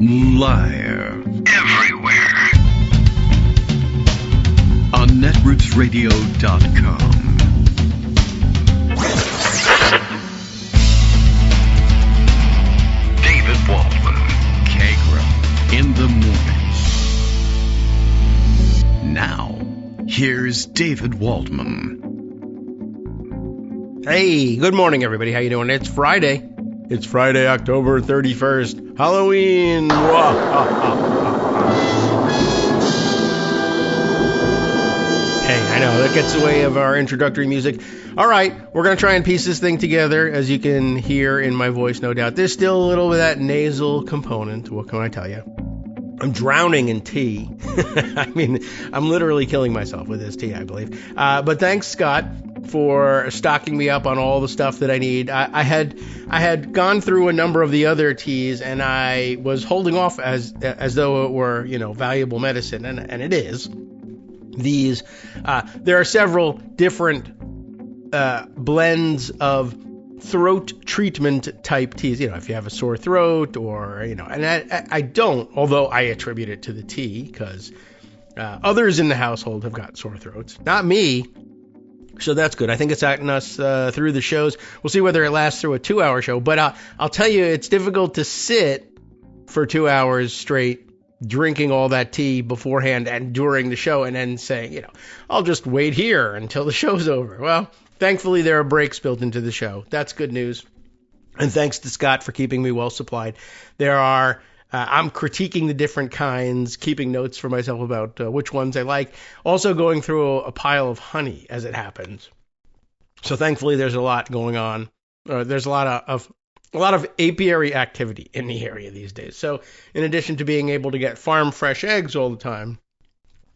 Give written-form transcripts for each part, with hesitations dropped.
Live. Everywhere. On netrootsradio.com. David Waldman. Kagro. In the morning. Now, here's David Waldman. Hey, good morning, everybody. How you doing? It's Friday. It's Friday, October 31st. Halloween. Hey, I know, that gets away of our introductory music. All right, we're going to try and piece this thing together, as you can hear in my voice, no doubt. There's still a little bit of that nasal component. What can I tell you? I'm drowning in tea. I mean, I'm literally killing myself with this tea, I believe. But thanks, Scott, for stocking me up on all the stuff that I need. I had gone through a number of the other teas, and I was holding off as though it were, valuable medicine, and it is. These there are several different blends of throat treatment type teas. If you have a sore throat, or and I don't, although I attribute it to the tea, because others in the household have got sore throats, not me. So that's good. I think it's gotten us through the shows. We'll see whether it lasts through a 2-hour show. But I'll tell you, it's difficult to sit for 2 hours straight drinking all that tea beforehand and during the show, and then saying, I'll just wait here until the show's over. Well, thankfully, there are breaks built into the show. That's good news. And thanks to Scott for keeping me well supplied. There are... I'm critiquing the different kinds, keeping notes for myself about which ones I like. Also going through a pile of honey as it happens. So thankfully, there's a lot going on. There's a lot of apiary activity in the area these days. So in addition to being able to get farm fresh eggs all the time,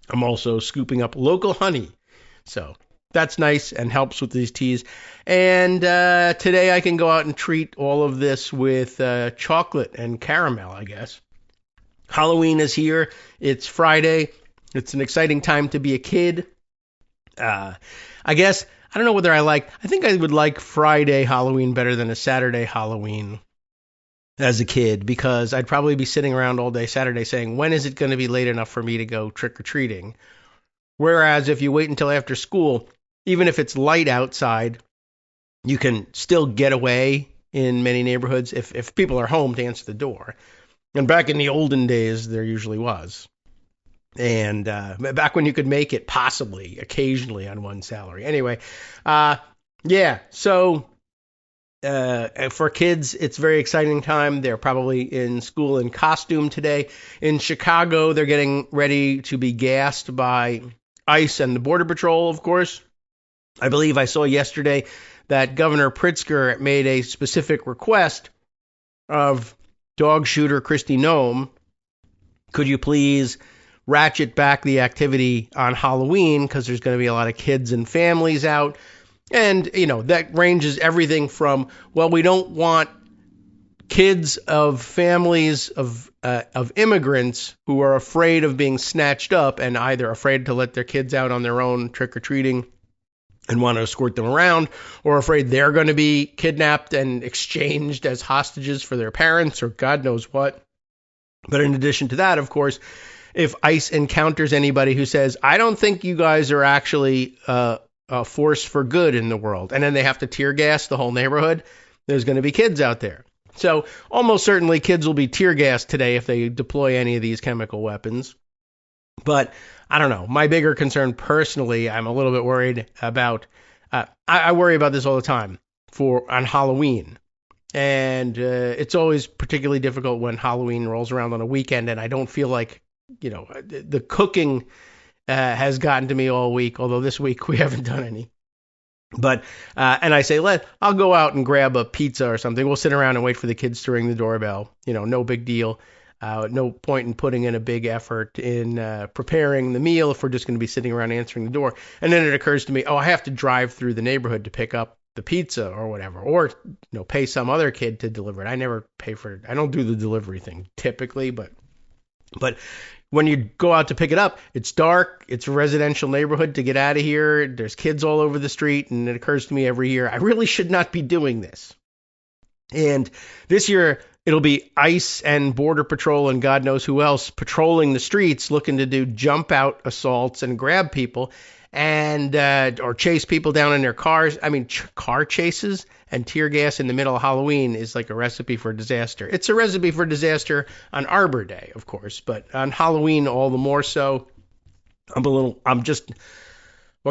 I'm also scooping up local honey. So that's nice and helps with these teas. And today I can go out and treat all of this with chocolate and caramel, I guess. Halloween is here. It's Friday. It's an exciting time to be a kid. I guess, I don't know whether I think I would like Friday Halloween better than a Saturday Halloween as a kid, because I'd probably be sitting around all day Saturday saying, when is it going to be late enough for me to go trick-or-treating? Whereas if you wait until after school, even if it's light outside, you can still get away in many neighborhoods if people are home to answer the door. And back in the olden days, there usually was. And back when you could make it possibly, occasionally on one salary. Anyway, so for kids, it's a very exciting time. They're probably in school in costume today. In Chicago, they're getting ready to be gassed by ICE and the Border Patrol, of course. I believe I saw yesterday that Governor Pritzker made a specific request of dog shooter Kristi Noem. Could you please ratchet back the activity on Halloween, because there's going to be a lot of kids and families out. And, that ranges everything from, well, we don't want kids of families of immigrants who are afraid of being snatched up and either afraid to let their kids out on their own trick-or-treating and want to escort them around, or afraid they're going to be kidnapped and exchanged as hostages for their parents, or God knows what. But in addition to that, of course, if ICE encounters anybody who says, I don't think you guys are actually a force for good in the world, and then they have to tear gas the whole neighborhood, there's going to be kids out there. So almost certainly kids will be tear gassed today if they deploy any of these chemical weapons. But I don't know. My bigger concern personally, I'm a little bit worried about, I worry about this all the time on Halloween. And it's always particularly difficult when Halloween rolls around on a weekend and I don't feel like, the cooking has gotten to me all week, although this week we haven't done any. But, and I say, I'll go out and grab a pizza or something. We'll sit around and wait for the kids to ring the doorbell. No big deal. No point in putting in a big effort in preparing the meal if we're just going to be sitting around answering the door. And then it occurs to me, I have to drive through the neighborhood to pick up the pizza or whatever, or pay some other kid to deliver it. I never pay for it. I don't do the delivery thing typically, but when you go out to pick it up, it's dark. It's a residential neighborhood. To get out of here, there's kids all over the street, and it occurs to me every year, I really should not be doing this. And this year, It'll be ICE and Border Patrol and God knows who else patrolling the streets looking to do jump out assaults and grab people and or chase people down in their cars. I mean, car chases and tear gas in the middle of Halloween is like a recipe for disaster. It's a recipe for disaster on Arbor Day, of course, but on Halloween all the more so. What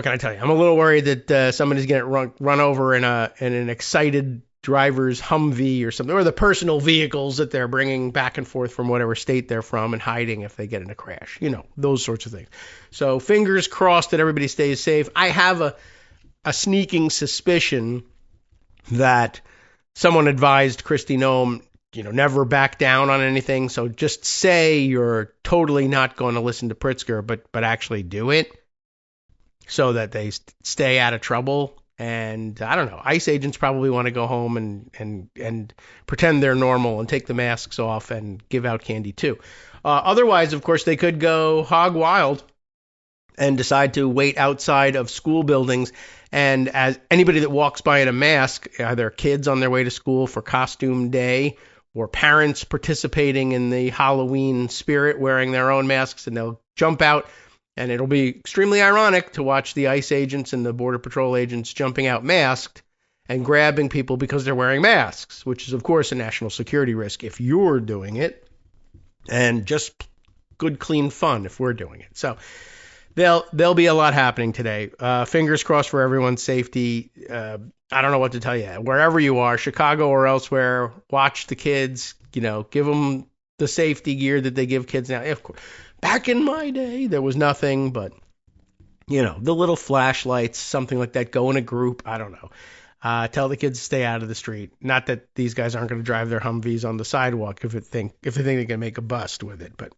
can I tell you? I'm a little worried that somebody's going to run over in an excited driver's Humvee or something, or the personal vehicles that they're bringing back and forth from whatever state they're from and hiding if they get in a crash. You know, those sorts of things. So fingers crossed that everybody stays safe. I have a sneaking suspicion that someone advised Kristi Noem, never back down on anything. So just say you're totally not going to listen to Pritzker, but actually do it so that they stay out of trouble. And I don't know, ICE agents probably want to go home and pretend they're normal and take the masks off and give out candy too. Otherwise, of course, they could go hog wild and decide to wait outside of school buildings. And as anybody that walks by in a mask, either kids on their way to school for costume day or parents participating in the Halloween spirit wearing their own masks, and they'll jump out. And it'll be extremely ironic to watch the ICE agents and the Border Patrol agents jumping out masked and grabbing people because they're wearing masks, which is, of course, a national security risk if you're doing it, and just good, clean fun if we're doing it. So there'll be a lot happening today. Fingers crossed for everyone's safety. I don't know what to tell you. Wherever you are, Chicago or elsewhere, watch the kids, give them the safety gear that they give kids now. Of course. Back in my day, there was nothing but, the little flashlights, something like that. Go in a group. I don't know. Tell the kids to stay out of the street. Not that these guys aren't going to drive their Humvees on the sidewalk if they think they can make a bust with it. But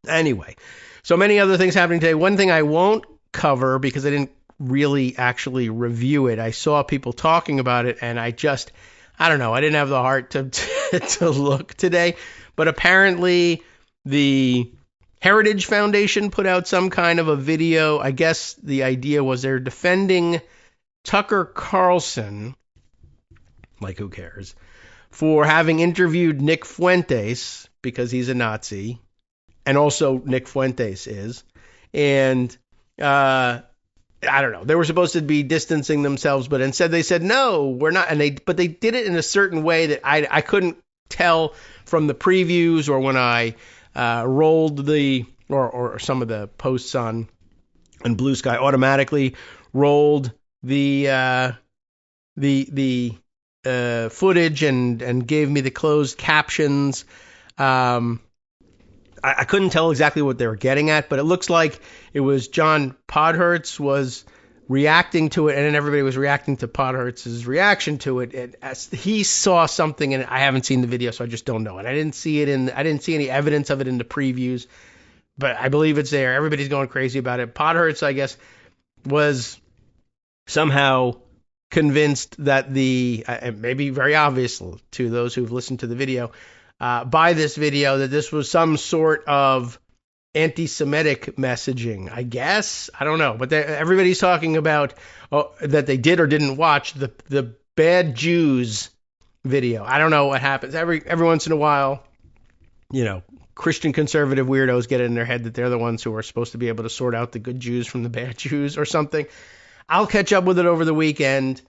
anyway, so many other things happening today. One thing I won't cover because I didn't really actually review it. I saw people talking about it, and I don't know. I didn't have the heart to look today. But apparently the Heritage Foundation put out some kind of a video. I guess the idea was they're defending Tucker Carlson, like who cares, for having interviewed Nick Fuentes because he's a Nazi, and also Nick Fuentes is. And I don't know. They were supposed to be distancing themselves, but instead they said, no, we're not. But they did it in a certain way that I couldn't tell from the previews or when I rolled or some of the posts on Blue Sky automatically rolled the footage and gave me the closed captions. I couldn't tell exactly what they were getting at, but it looks like it was John Podhoretz was reacting to it, and then everybody was reacting to Podhoretz's reaction to it. And as he saw something, and I haven't seen the video, so I just don't know it. I didn't see any evidence of it in the previews, but I believe it's there. Everybody's going crazy about it. Podhoretz, I guess, was somehow convinced that it may be very obvious to those who've listened to the video, by this video, that this was some sort of anti-Semitic messaging, I guess. I don't know. But everybody's talking about that they did or didn't watch the Bad Jews video. I don't know what happens. Every once in a while, Christian conservative weirdos get it in their head that they're the ones who are supposed to be able to sort out the good Jews from the bad Jews or something. I'll catch up with it over the weekend,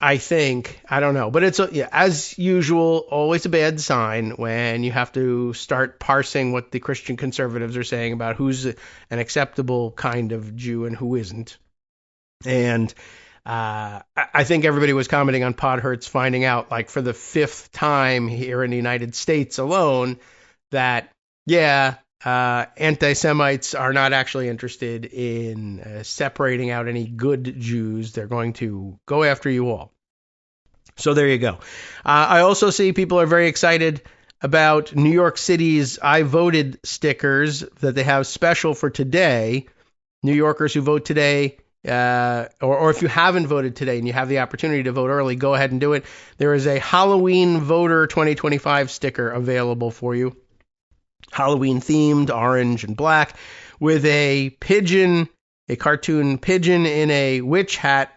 I think. I don't know. But it's, as usual, always a bad sign when you have to start parsing what the Christian conservatives are saying about who's an acceptable kind of Jew and who isn't. And I think everybody was commenting on Podhoretz finding out, like, for the fifth time here in the United States alone, that, anti-Semites are not actually interested in separating out any good Jews. They're going to go after you all. So there you go. I also see people are very excited about New York City's I voted stickers that they have special for today. New Yorkers who vote today, or if you haven't voted today and you have the opportunity to vote early, go ahead and do it. There is a Halloween Voter 2025 sticker available for you. Halloween themed, orange and black, with a pigeon, a cartoon pigeon in a witch hat,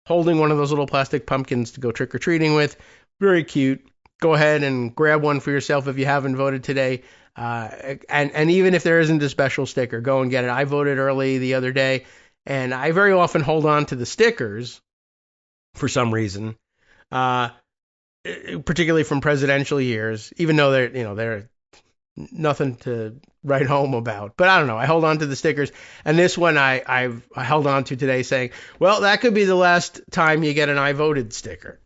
holding one of those little plastic pumpkins to go trick-or-treating with. Very cute. go ahead and grab one for yourself if you haven't voted today. And even if there isn't a special sticker, go and get it. I voted early the other day, and I very often hold on to the stickers for some reason, particularly from presidential years, even though they're nothing to write home about. But I don't know. I hold on to the stickers, and this one I held on to today, saying, well, that could be the last time you get an I voted sticker.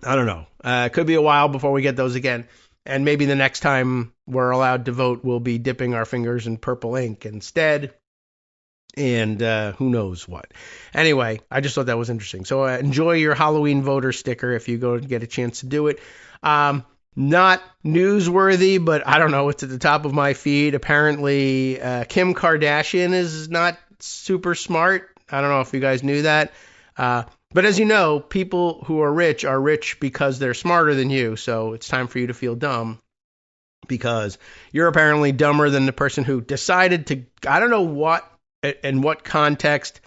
I don't know. It could be a while before we get those again. And maybe the next time we're allowed to vote, we'll be dipping our fingers in purple ink instead. And who knows what. Anyway, I just thought that was interesting. So enjoy your Halloween voter sticker if you go and get a chance to do it. Not newsworthy, but I don't know. It's at the top of my feed. Apparently, Kim Kardashian is not super smart. I don't know if you guys knew that. But as you know, people who are rich because they're smarter than you. So it's time for you to feel dumb because you're apparently dumber than the person who decided to, I don't know what, in what context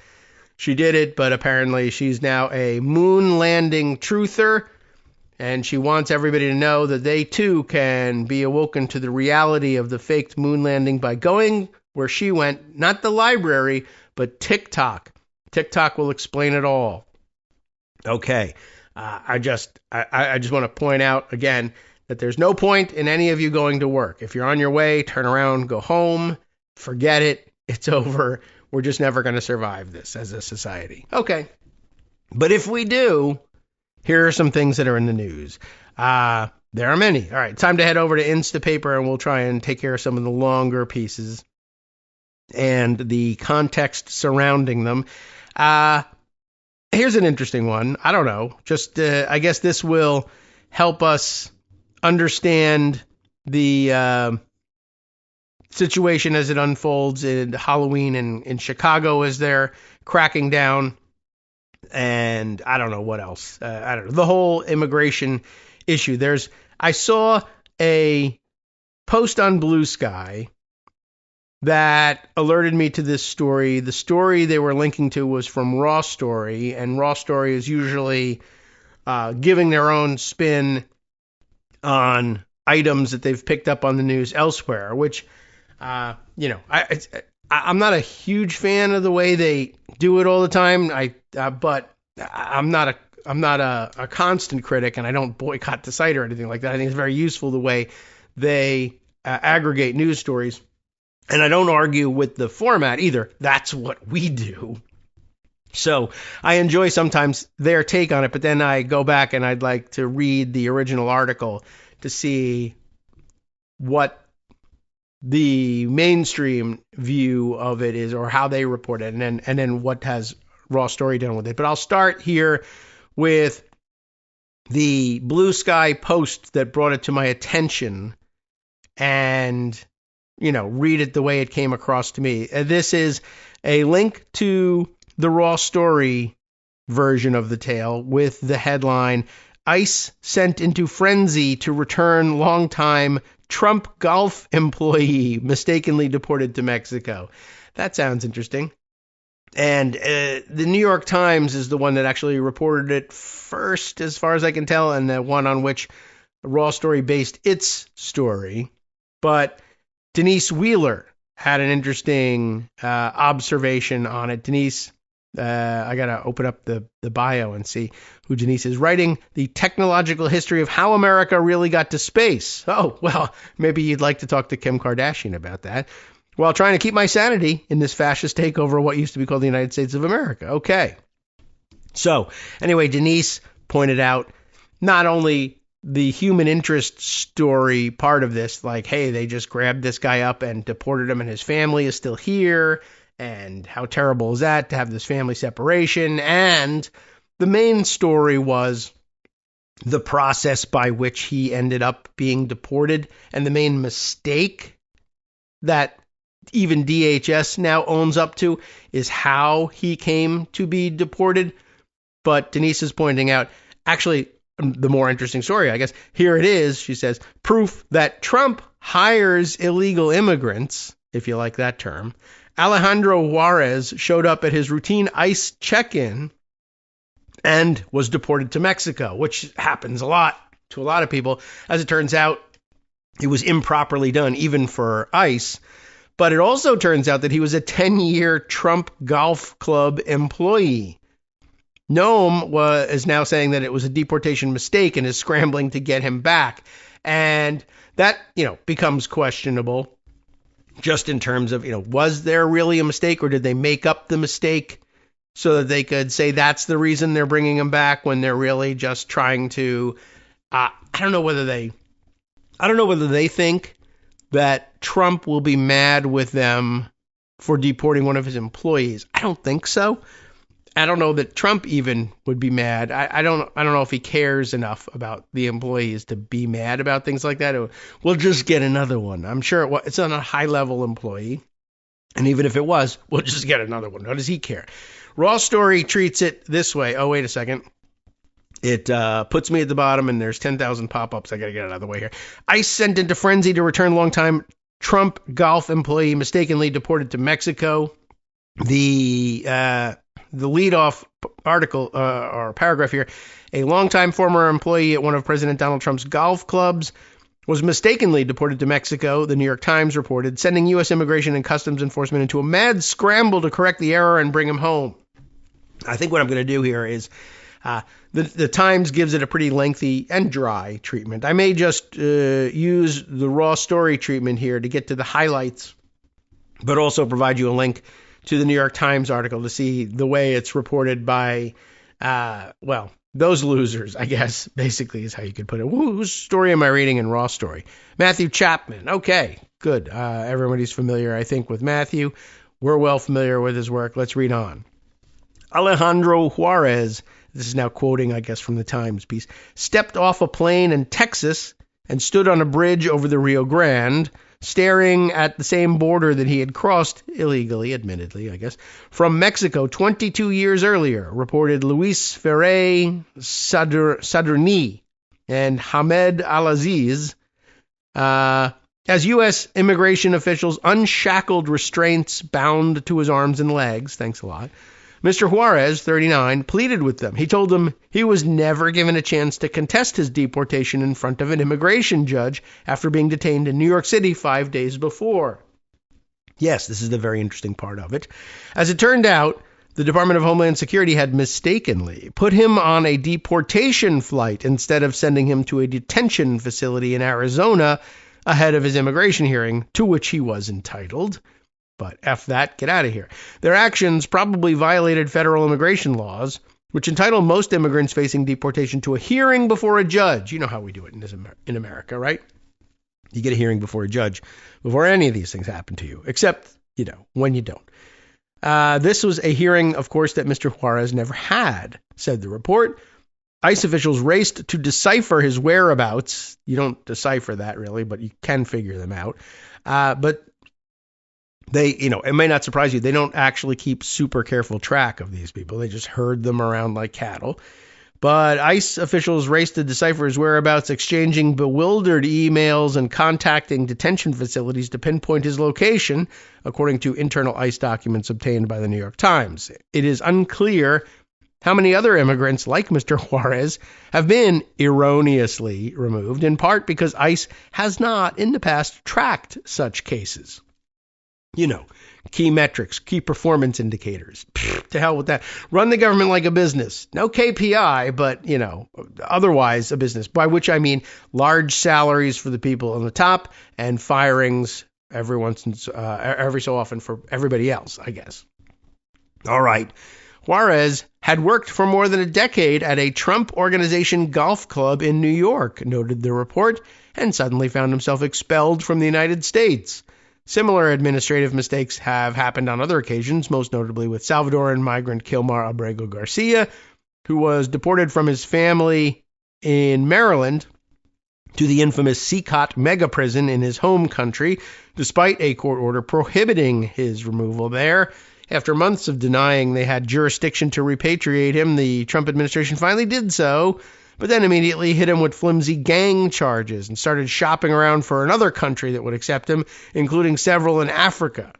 she did it, but apparently she's now a moon landing truther. And she wants everybody to know that they too can be awoken to the reality of the faked moon landing by going where she went, not the library, but TikTok. TikTok will explain it all. Okay, I just want to point out again that there's no point in any of you going to work. If you're on your way, turn around, go home, forget it. It's over. We're just never going to survive this as a society. Okay, but if we do, here are some things that are in the news. There are many. All right, time to head over to Instapaper, and we'll try and take care of some of the longer pieces and the context surrounding them. Here's an interesting one. I don't know. Just, I guess this will help us understand the situation as it unfolds in Halloween in Chicago as they're cracking down. And I don't know what else. I don't know. The whole immigration issue. I saw a post on Blue Sky that alerted me to this story. The story they were linking to was from Raw Story, and Raw Story is usually giving their own spin on items that they've picked up on the news elsewhere, which, I'm not a huge fan of the way they do it all the time. But I'm not a constant critic, and I don't boycott the site or anything like that. I think it's very useful the way they aggregate news stories. And I don't argue with the format either. That's what we do. So I enjoy sometimes their take on it, but then I go back and I'd like to read the original article to see what the mainstream view of it is or how they report it, and then what has Raw Story done with it. But I'll start here with the Blue Sky post that brought it to my attention and read it the way it came across to me. This is a link to the Raw Story version of the tale with the headline, ICE sent into frenzy to return longtime Trump golf employee mistakenly deported to Mexico. That sounds interesting. And the New York Times is the one that actually reported it first, as far as I can tell, and the one on which Raw Story based its story. But Denise Wheeler had an interesting observation on it. Denise, I got to open up the bio and see who Denise is. Writing the technological history of how America really got to space. Oh, well, maybe you'd like to talk to Kim Kardashian about that. While trying to keep my sanity in this fascist takeover of what used to be called the United States of America. Okay. So, anyway, Denise pointed out not only the human interest story part of this, like, hey, they just grabbed this guy up and deported him and his family is still here, and how terrible is that to have this family separation, and the main story was the process by which he ended up being deported, and the main mistake that even DHS now owns up to is how he came to be deported. But Denise is pointing out, actually, the more interesting story, I guess. Here it is, she says, proof that Trump hires illegal immigrants, if you like that term. Alejandro Juarez showed up at his routine ICE check-in and was deported to Mexico, which happens a lot to a lot of people. As it turns out, it was improperly done, even for ICE. But it also turns out that he was a 10-year Trump golf club employee. Noam is now saying that it was a deportation mistake and is scrambling to get him back. And that, becomes questionable just in terms of, was there really a mistake, or did they make up the mistake so that they could say that's the reason they're bringing him back when they're really just trying to, I don't know whether they think that Trump will be mad with them for deporting one of his employees. I don't think so. I don't know that Trump even would be mad. I don't know if he cares enough about the employees to be mad about things like that. We'll just get another one. I'm sure it's on a high-level employee. And even if it was, we'll just get another one. What does he care? Raw Story treats it this way. Oh, wait a second. It puts me at the bottom, and there's 10,000 pop-ups. I got to get it out of the way here. ICE sent into frenzy to return longtime Trump golf employee mistakenly deported to Mexico. The lead-off article or paragraph here, a longtime former employee at one of President Donald Trump's golf clubs was mistakenly deported to Mexico, the New York Times reported, sending U.S. Immigration and Customs Enforcement into a mad scramble to correct the error and bring him home. I think what I'm going to do here is the Times gives it a pretty lengthy and dry treatment. I may just use the Raw Story treatment here to get to the highlights, but also provide you a link to the New York Times article to see the way it's reported by, those losers, I guess, basically is how you could put it. Whose story am I reading in Raw Story? Matthew Chapman. Okay, good. Everybody's familiar, I think, with Matthew. We're well familiar with his work. Let's read on. Alejandro Juarez, this is now quoting, I guess, from the Times piece, stepped off a plane in Texas and stood on a bridge over the Rio Grande, staring at the same border that he had crossed illegally, admittedly, I guess, from Mexico 22 years earlier, reported Luis Ferre Sadurni and Hamed Al-Aziz, as U.S. immigration officials unshackled restraints bound to his arms and legs. Thanks a lot. Mr. Juarez, 39, pleaded with them. He told them he was never given a chance to contest his deportation in front of an immigration judge after being detained in New York City 5 days before. Yes, this is the very interesting part of it. As it turned out, the Department of Homeland Security had mistakenly put him on a deportation flight instead of sending him to a detention facility in Arizona ahead of his immigration hearing, to which he was entitled. But F that, get out of here. Their actions probably violated federal immigration laws, which entitle most immigrants facing deportation to a hearing before a judge. You know how we do it in America, right? You get a hearing before a judge before any of these things happen to you, except, when you don't. This was a hearing, of course, that Mr. Juarez never had, said the report. ICE officials raced to decipher his whereabouts. You don't decipher that, really, but you can figure them out. But they, it may not surprise you, they don't actually keep super careful track of these people. They just herd them around like cattle. But ICE officials raced to decipher his whereabouts, exchanging bewildered emails and contacting detention facilities to pinpoint his location, according to internal ICE documents obtained by the New York Times. It is unclear how many other immigrants like Mr. Juarez have been erroneously removed, in part because ICE has not in the past tracked such cases. Key metrics, key performance indicators. To hell with that. Run the government like a business. No KPI, but, otherwise a business, by which I mean large salaries for the people on the top and firings every so often for everybody else, I guess. All right. Juarez had worked for more than a decade at a Trump Organization golf club in New York, noted the report, and suddenly found himself expelled from the United States. Similar administrative mistakes have happened on other occasions, most notably with Salvadoran migrant Kilmar Abrego Garcia, who was deported from his family in Maryland to the infamous Seacot mega prison in his home country, despite a court order prohibiting his removal there. After months of denying they had jurisdiction to repatriate him, the Trump administration finally did so, but then immediately hit him with flimsy gang charges and started shopping around for another country that would accept him, including several in Africa.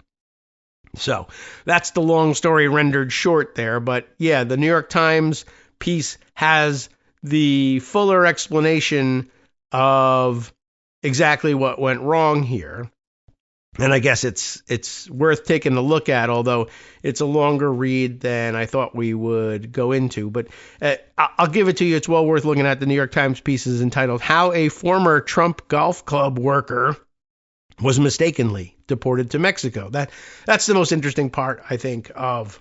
So that's the long story rendered short there. But yeah, the New York Times piece has the fuller explanation of exactly what went wrong here. And I guess it's worth taking a look at, although it's a longer read than I thought we would go into. But I'll give it to you. It's well worth looking at. The New York Times piece is entitled, "How a Former Trump Golf Club Worker Was Mistakenly Deported to Mexico." That's the most interesting part, I think, of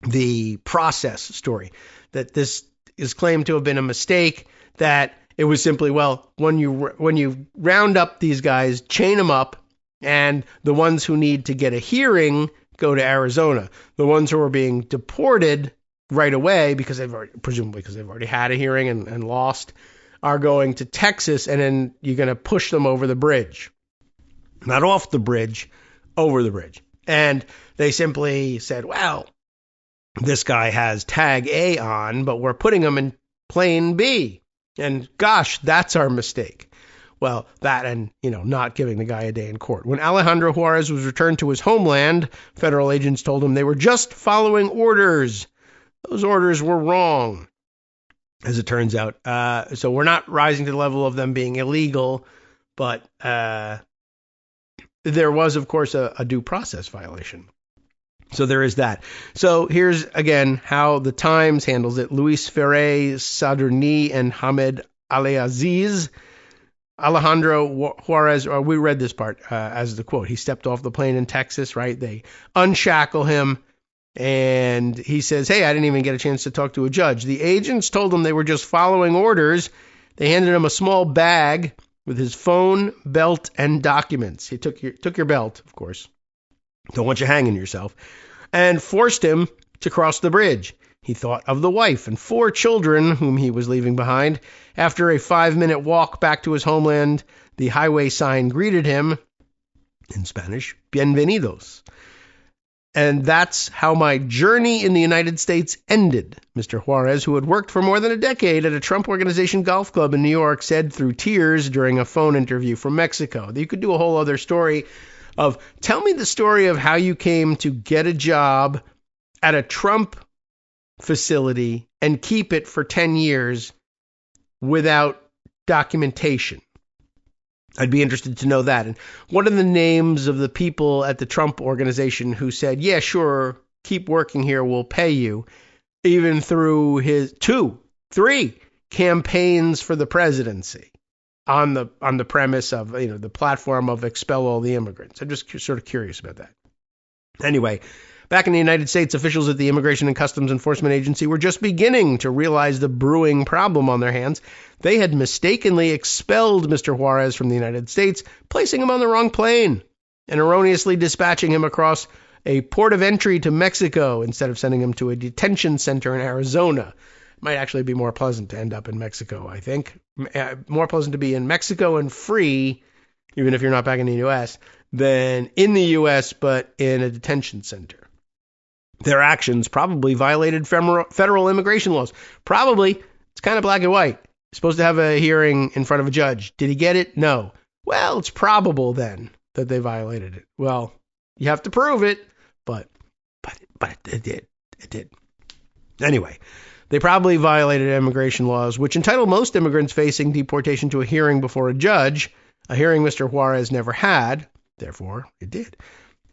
the process story. That this is claimed to have been a mistake, that it was simply, well, when you round up these guys, chain them up, and the ones who need to get a hearing go to Arizona. The ones who are being deported right away, because presumably because they've already had a hearing and lost, are going to Texas, and then you're going to push them over the bridge. Not off the bridge, over the bridge. And they simply said, well, this guy has tag A on, but we're putting him in plane B. And gosh, that's our mistake. Well, that and, not giving the guy a day in court. When Alejandro Juarez was returned to his homeland, federal agents told him they were just following orders. Those orders were wrong, as it turns out. So we're not rising to the level of them being illegal, but there was, of course, a due process violation. So there is that. So here's, again, how the Times handles it. Luis Ferre Sadurni and Hamed Aliaziz. Alejandro Juarez, we read this part as the quote. He stepped off the plane in Texas, right? They unshackle him, and he says, hey, I didn't even get a chance to talk to a judge. The agents told him they were just following orders. They handed him a small bag with his phone, belt, and documents. He took your belt, of course. Don't want you hanging yourself. And forced him to cross the bridge. He thought of the wife and 4 children whom he was leaving behind. After a 5-minute walk back to his homeland, the highway sign greeted him, in Spanish, Bienvenidos. And that's how my journey in the United States ended, Mr. Juarez, who had worked for more than a decade at a Trump Organization golf club in New York, said through tears during a phone interview from Mexico. You could do a whole other story of, tell me the story of how you came to get a job at a Trump facility and keep it for 10 years without documentation. I'd be interested to know that. And what are the names of the people at the Trump Organization who said, yeah, sure, keep working here, we'll pay you, even through his 3 campaigns for the presidency on the premise of, the platform of expel all the immigrants. I'm just sort of curious about that. Anyway, back in the United States, officials at the Immigration and Customs Enforcement Agency were just beginning to realize the brewing problem on their hands. They had mistakenly expelled Mr. Juarez from the United States, placing him on the wrong plane and erroneously dispatching him across a port of entry to Mexico instead of sending him to a detention center in Arizona. It might actually be more pleasant to end up in Mexico, I think. More pleasant to be in Mexico and free, even if you're not back in the U.S., than in the U.S., but in a detention center. Their actions probably violated federal immigration laws. Probably. It's kind of black and white. You're supposed to have a hearing in front of a judge. Did he get it? No. Well, it's probable then that they violated it. Well, you have to prove it, but it did. It did. Anyway, they probably violated immigration laws, which entitle most immigrants facing deportation to a hearing before a judge, a hearing Mr. Juarez never had. Therefore, it did.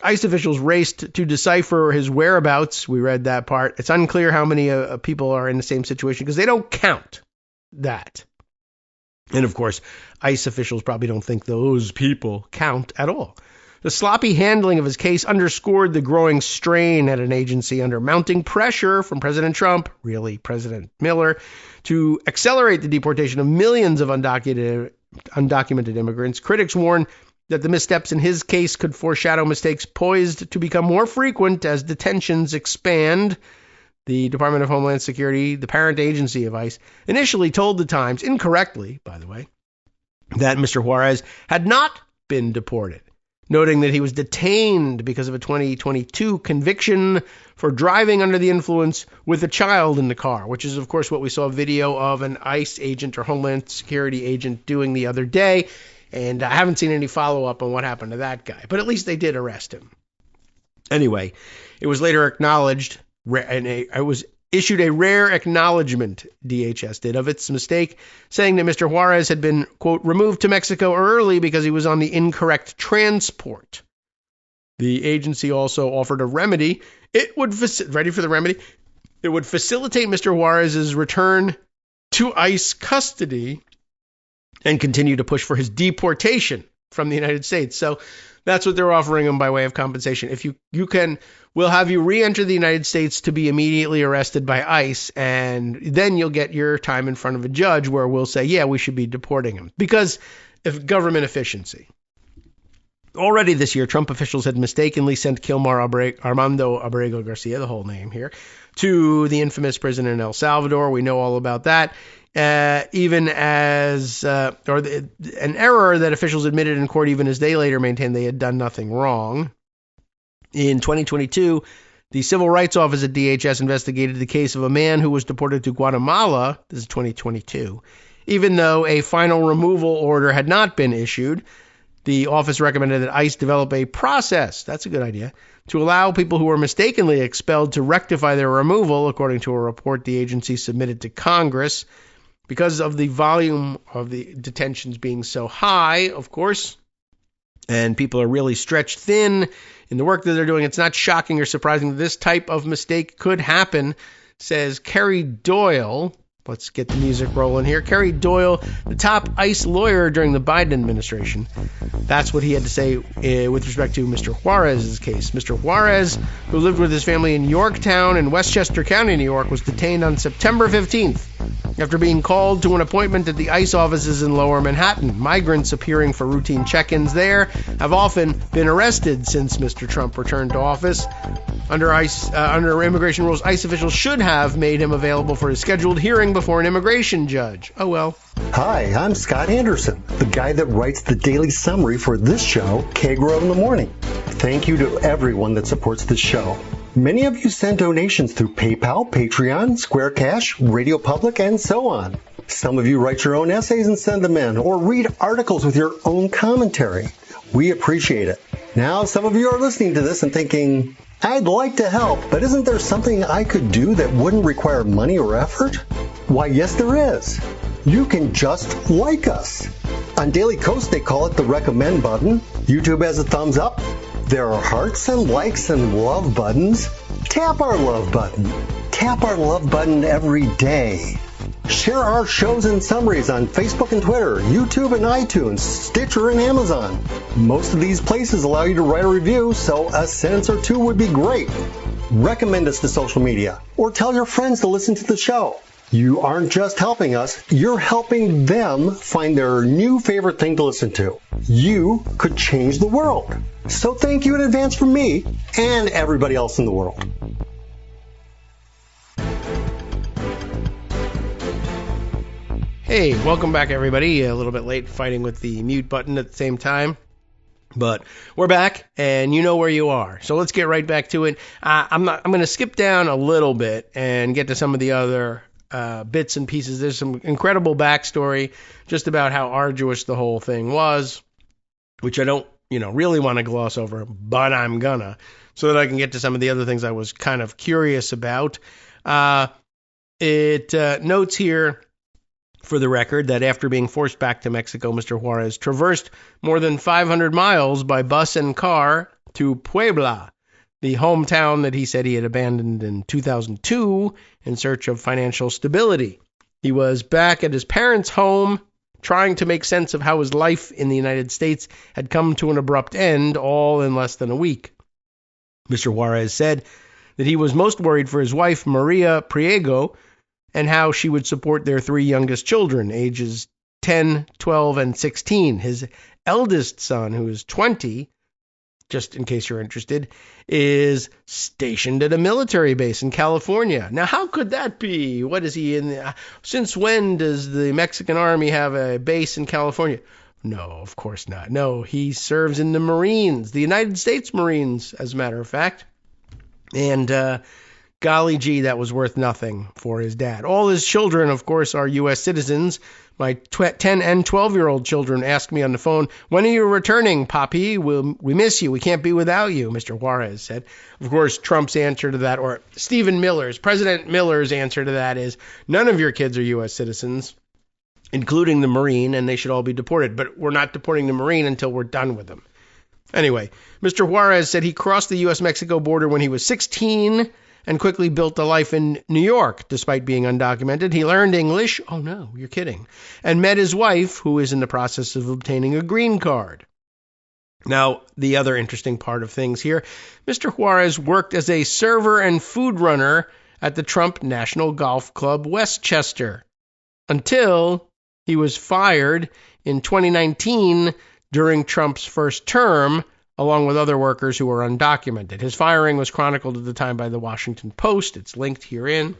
ICE officials raced to decipher his whereabouts. We read that part. It's unclear how many people are in the same situation because they don't count that. And of course, ICE officials probably don't think those people count at all. The sloppy handling of his case underscored the growing strain at an agency under mounting pressure from President Trump, really President Miller, to accelerate the deportation of millions of undocumented immigrants. Critics warn that the missteps in his case could foreshadow mistakes poised to become more frequent as detentions expand. The Department of Homeland Security, the parent agency of ICE, initially told the Times, incorrectly, by the way, that Mr. Juarez had not been deported, noting that he was detained because of a 2022 conviction for driving under the influence with a child in the car, which is, of course, what we saw a video of an ICE agent or Homeland Security agent doing the other day. And I haven't seen any follow-up on what happened to that guy. But at least they did arrest him. Anyway, it was later acknowledged, and it was issued a rare acknowledgement, DHS did, of its mistake, saying that Mr. Juarez had been, quote, removed to Mexico early because he was on the incorrect transport. The agency also offered a remedy. It would, ready for the remedy? It would facilitate Mr. Juarez's return to ICE custody and continue to push for his deportation from the United States. So that's what they're offering him by way of compensation. If we'll have you re-enter the United States to be immediately arrested by ICE, and then you'll get your time in front of a judge where we'll say, yeah, we should be deporting him. Because of government efficiency. Already this year, Trump officials had mistakenly sent Armando Abrego Garcia, the whole name here, to the infamous prison in El Salvador. We know all about that. Even as an error that officials admitted in court, even as they later maintained they had done nothing wrong. In 2022, the Civil Rights Office at DHS investigated the case of a man who was deported to Guatemala. This is 2022. Even though a final removal order had not been issued, the office recommended that ICE develop a process, that's a good idea, to allow people who were mistakenly expelled to rectify their removal, according to a report the agency submitted to Congress. Because of the volume of the detentions being so high, of course, and people are really stretched thin in the work that they're doing, it's not shocking or surprising that this type of mistake could happen, says Kerry Doyle. Let's get the music rolling here. Kerry Doyle, the top ICE lawyer during the Biden administration. That's what he had to say with respect to Mr. Juarez's case. Mr. Juarez, who lived with his family in Yorktown in Westchester County, New York, was detained on September 15th after being called to an appointment at the ICE offices in Lower Manhattan. Migrants appearing for routine check-ins there have often been arrested since Mr. Trump returned to office. Under immigration rules, ICE officials should have made him available for his scheduled hearing before an immigration judge. Oh well. Hi, I'm Scott Anderson, the guy that writes the daily summary for this show, Kagro in the Morning. Thank you to everyone that supports this show. Many of you send donations through PayPal, Patreon, Square Cash, Radio Public, and so on. Some of you write your own essays and send them in, or read articles with your own commentary. We appreciate it. Now, some of you are listening to this and thinking, I'd like to help, but isn't there something I could do that wouldn't require money or effort? Why, yes, there is. You can just like us. On Daily Kos, they call it the recommend button. YouTube has a thumbs up. There are hearts and likes and love buttons. Tap our love button. Tap our love button every day. Share our shows and summaries on Facebook and Twitter, YouTube and iTunes, Stitcher and Amazon. Most of these places allow you to write a review, so a sentence or two would be great. Recommend us to social media, or tell your friends to listen to the show. You aren't just helping us, you're helping them find their new favorite thing to listen to. You could change the world. So thank you in advance from me and everybody else in the world. Hey, welcome back, everybody. A little bit late fighting with the mute button at the same time. But we're back, and you know where you are. So let's get right back to it. I'm going to skip down a little bit and get to some of the other bits and pieces. There's some incredible backstory just about how arduous the whole thing was, which I don't, really want to gloss over, but I'm gonna, so that I can get to some of the other things I was kind of curious about. It notes here, for the record, that after being forced back to Mexico, Mr. Juarez traversed more than 500 miles by bus and car to Puebla, the hometown that he said he had abandoned in 2002 in search of financial stability. He was back at his parents' home, trying to make sense of how his life in the United States had come to an abrupt end, all in less than a week. Mr. Juarez said that he was most worried for his wife, Maria Priego, and how she would support their three youngest children, ages 10, 12, and 16. His eldest son, who is 20, just in case you're interested, is stationed at a military base in California. Now, how could that be? What is he in? Since when does the Mexican army have a base in California? No, of course not. No, he serves in the Marines, the United States Marines, as a matter of fact. And golly gee, that was worth nothing for his dad. All his children, of course, are U.S. citizens. My 10 and 12-year-old children asked me on the phone, "When are you returning, Papi? We miss you. We can't be without you," Mr. Juarez said. Of course, Trump's answer to that, or President Miller's answer to that is, none of your kids are U.S. citizens, including the Marine, and they should all be deported. But we're not deporting the Marine until we're done with them. Anyway, Mr. Juarez said he crossed the U.S.-Mexico border when he was 16 and quickly built a life in New York, despite being undocumented. He learned English. Oh, no, you're kidding. And met his wife, who is in the process of obtaining a green card. Now, the other interesting part of things here, Mr. Juarez worked as a server and food runner at the Trump National Golf Club Westchester until he was fired in 2019 during Trump's first term, along with other workers who were undocumented. His firing was chronicled at the time by the Washington Post. It's linked herein.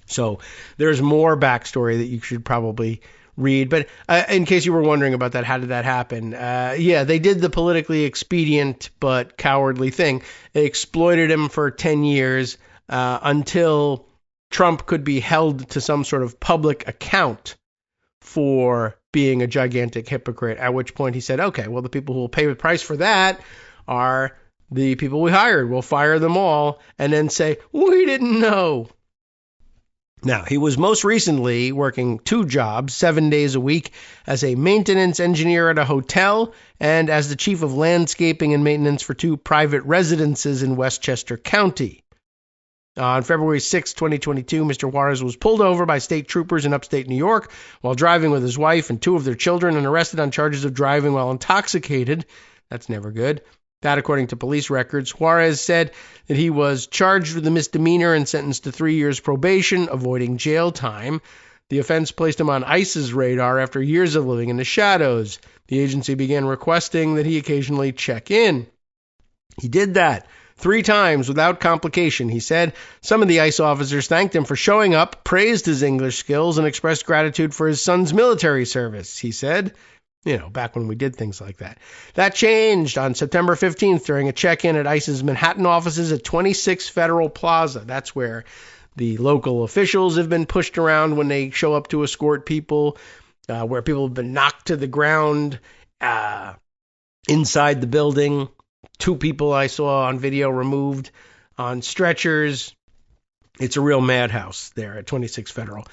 So there's more backstory that you should probably read. But in case you were wondering about that, how did that happen? Yeah, they did the politically expedient but cowardly thing. They exploited him for 10 years until Trump could be held to some sort of public account for being a gigantic hypocrite, at which point he said, okay, well, the people who will pay the price for that are the people we hired. We'll fire them all and then say, we didn't know. Now, he was most recently working 2 jobs, 7 days a week, as a maintenance engineer at a hotel and as the chief of landscaping and maintenance for 2 private residences in Westchester County. On February 6, 2022, Mr. Juarez was pulled over by state troopers in upstate New York while driving with his wife and 2 of their children and arrested on charges of driving while intoxicated. That's never good. That, according to police records, Juarez said that he was charged with a misdemeanor and sentenced to 3 years probation, avoiding jail time. The offense placed him on ICE's radar after years of living in the shadows. The agency began requesting that he occasionally check in. He did that 3 times without complication, he said. Some of the ICE officers thanked him for showing up, praised his English skills, and expressed gratitude for his son's military service, he said. You know, back when we did things like that. That changed on September 15th during a check-in at ICE's Manhattan offices at 26 Federal Plaza. That's where the local officials have been pushed around when they show up to escort people, where people have been knocked to the ground inside the building. 2 people I saw on video removed on stretchers. It's a real madhouse there at 26 Federal.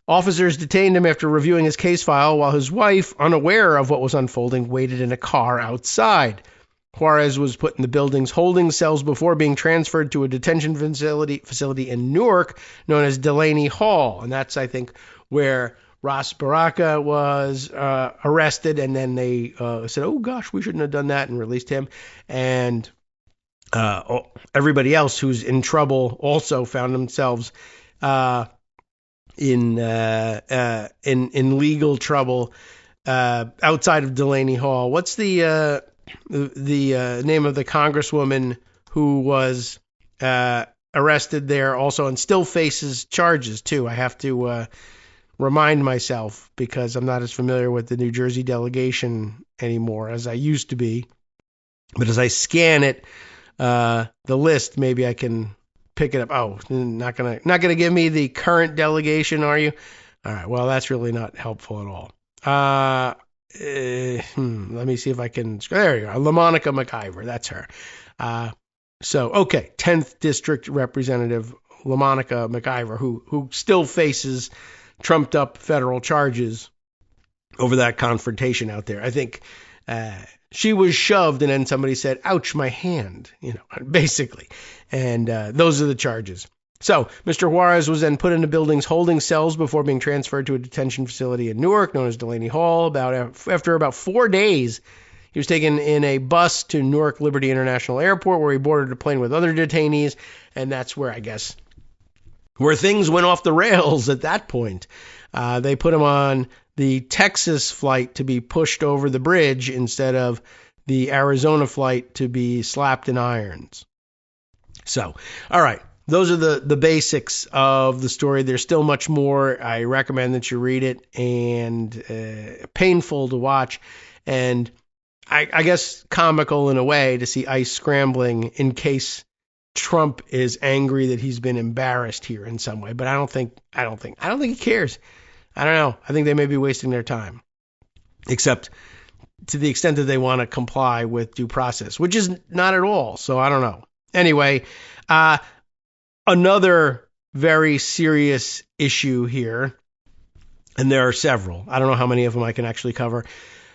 Officers detained him after reviewing his case file while his wife, unaware of what was unfolding, waited in a car outside. Juarez was put in the building's holding cells before being transferred to a detention facility in Newark known as Delaney Hall. And that's, I think, where Ras Baraka was arrested, and then they said, oh, gosh, we shouldn't have done that, and released him. And everybody else who's in trouble also found themselves in legal trouble outside of Delaney Hall. What's the name of the congresswoman who was arrested there also and still faces charges, too? I have to remind myself because I'm not as familiar with the New Jersey delegation anymore as I used to be. But as I scan it, the list, maybe I can pick it up. Oh, not gonna give me the current delegation, are you? All right. Well, that's really not helpful at all. Let me see if I can. There you go. LaMonica McIver. That's her. Okay, 10th District Representative LaMonica McIver, who still faces trumped up federal charges over that confrontation out there. I think she was shoved and then somebody said, ouch, my hand, basically. And those are the charges. So Mr. Juarez was then put into buildings holding cells before being transferred to a detention facility in Newark known as Delaney Hall. After about 4 days, he was taken in a bus to Newark Liberty International Airport where he boarded a plane with other detainees. And that's where, I guess, where things went off the rails at that point. They put him on the Texas flight to be pushed over the bridge instead of the Arizona flight to be slapped in irons. So, all right. Those are the basics of the story. There's still much more. I recommend that you read it, and painful to watch. And I guess comical in a way to see ICE scrambling in case Trump is angry that he's been embarrassed here in some way, but I don't think he cares. I don't know. I think they may be wasting their time, except to the extent that they want to comply with due process, which is not at all. So I don't know. Anyway, another very serious issue here, and there are several. I don't know how many of them I can actually cover.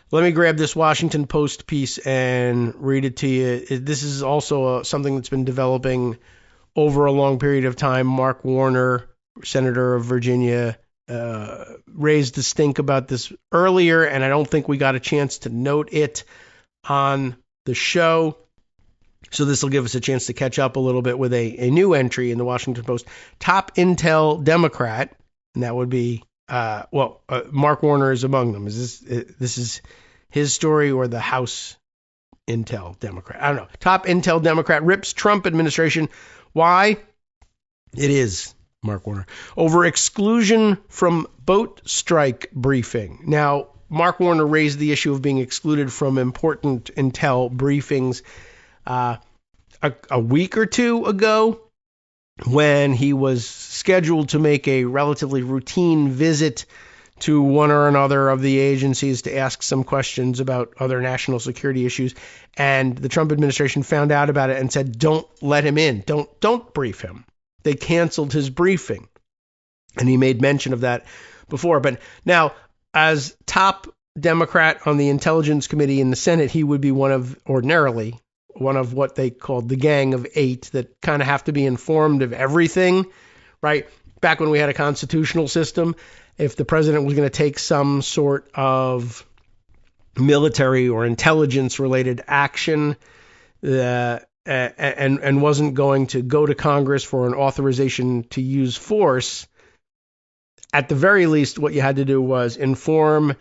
Let me grab this Washington Post piece and read it to you. This is also something that's been developing over a long period of time. Mark Warner, Senator of Virginia, raised the stink about this earlier, and I don't think we got a chance to note it on the show. So this will give us a chance to catch up a little bit with a new entry in the Washington Post. Top Intel Democrat, and that would be Mark Warner is among them. This is his story or the House Intel Democrat? I don't know. Top Intel Democrat rips Trump administration. Why? It is Mark Warner. Over exclusion from boat strike briefing. Now, Mark Warner raised the issue of being excluded from important intel briefings a week or two ago, when he was scheduled to make a relatively routine visit to one or another of the agencies to ask some questions about other national security issues. And the Trump administration found out about it and said, don't let him in. Don't brief him. They canceled his briefing. And he made mention of that before. But now, as top Democrat on the Intelligence Committee in the Senate, he would be ordinarily one of what they called the Gang of Eight that kind of have to be informed of everything, right? Back when we had a constitutional system, if the president was going to take some sort of military or intelligence related action and wasn't going to go to Congress for an authorization to use force, at the very least, what you had to do was inform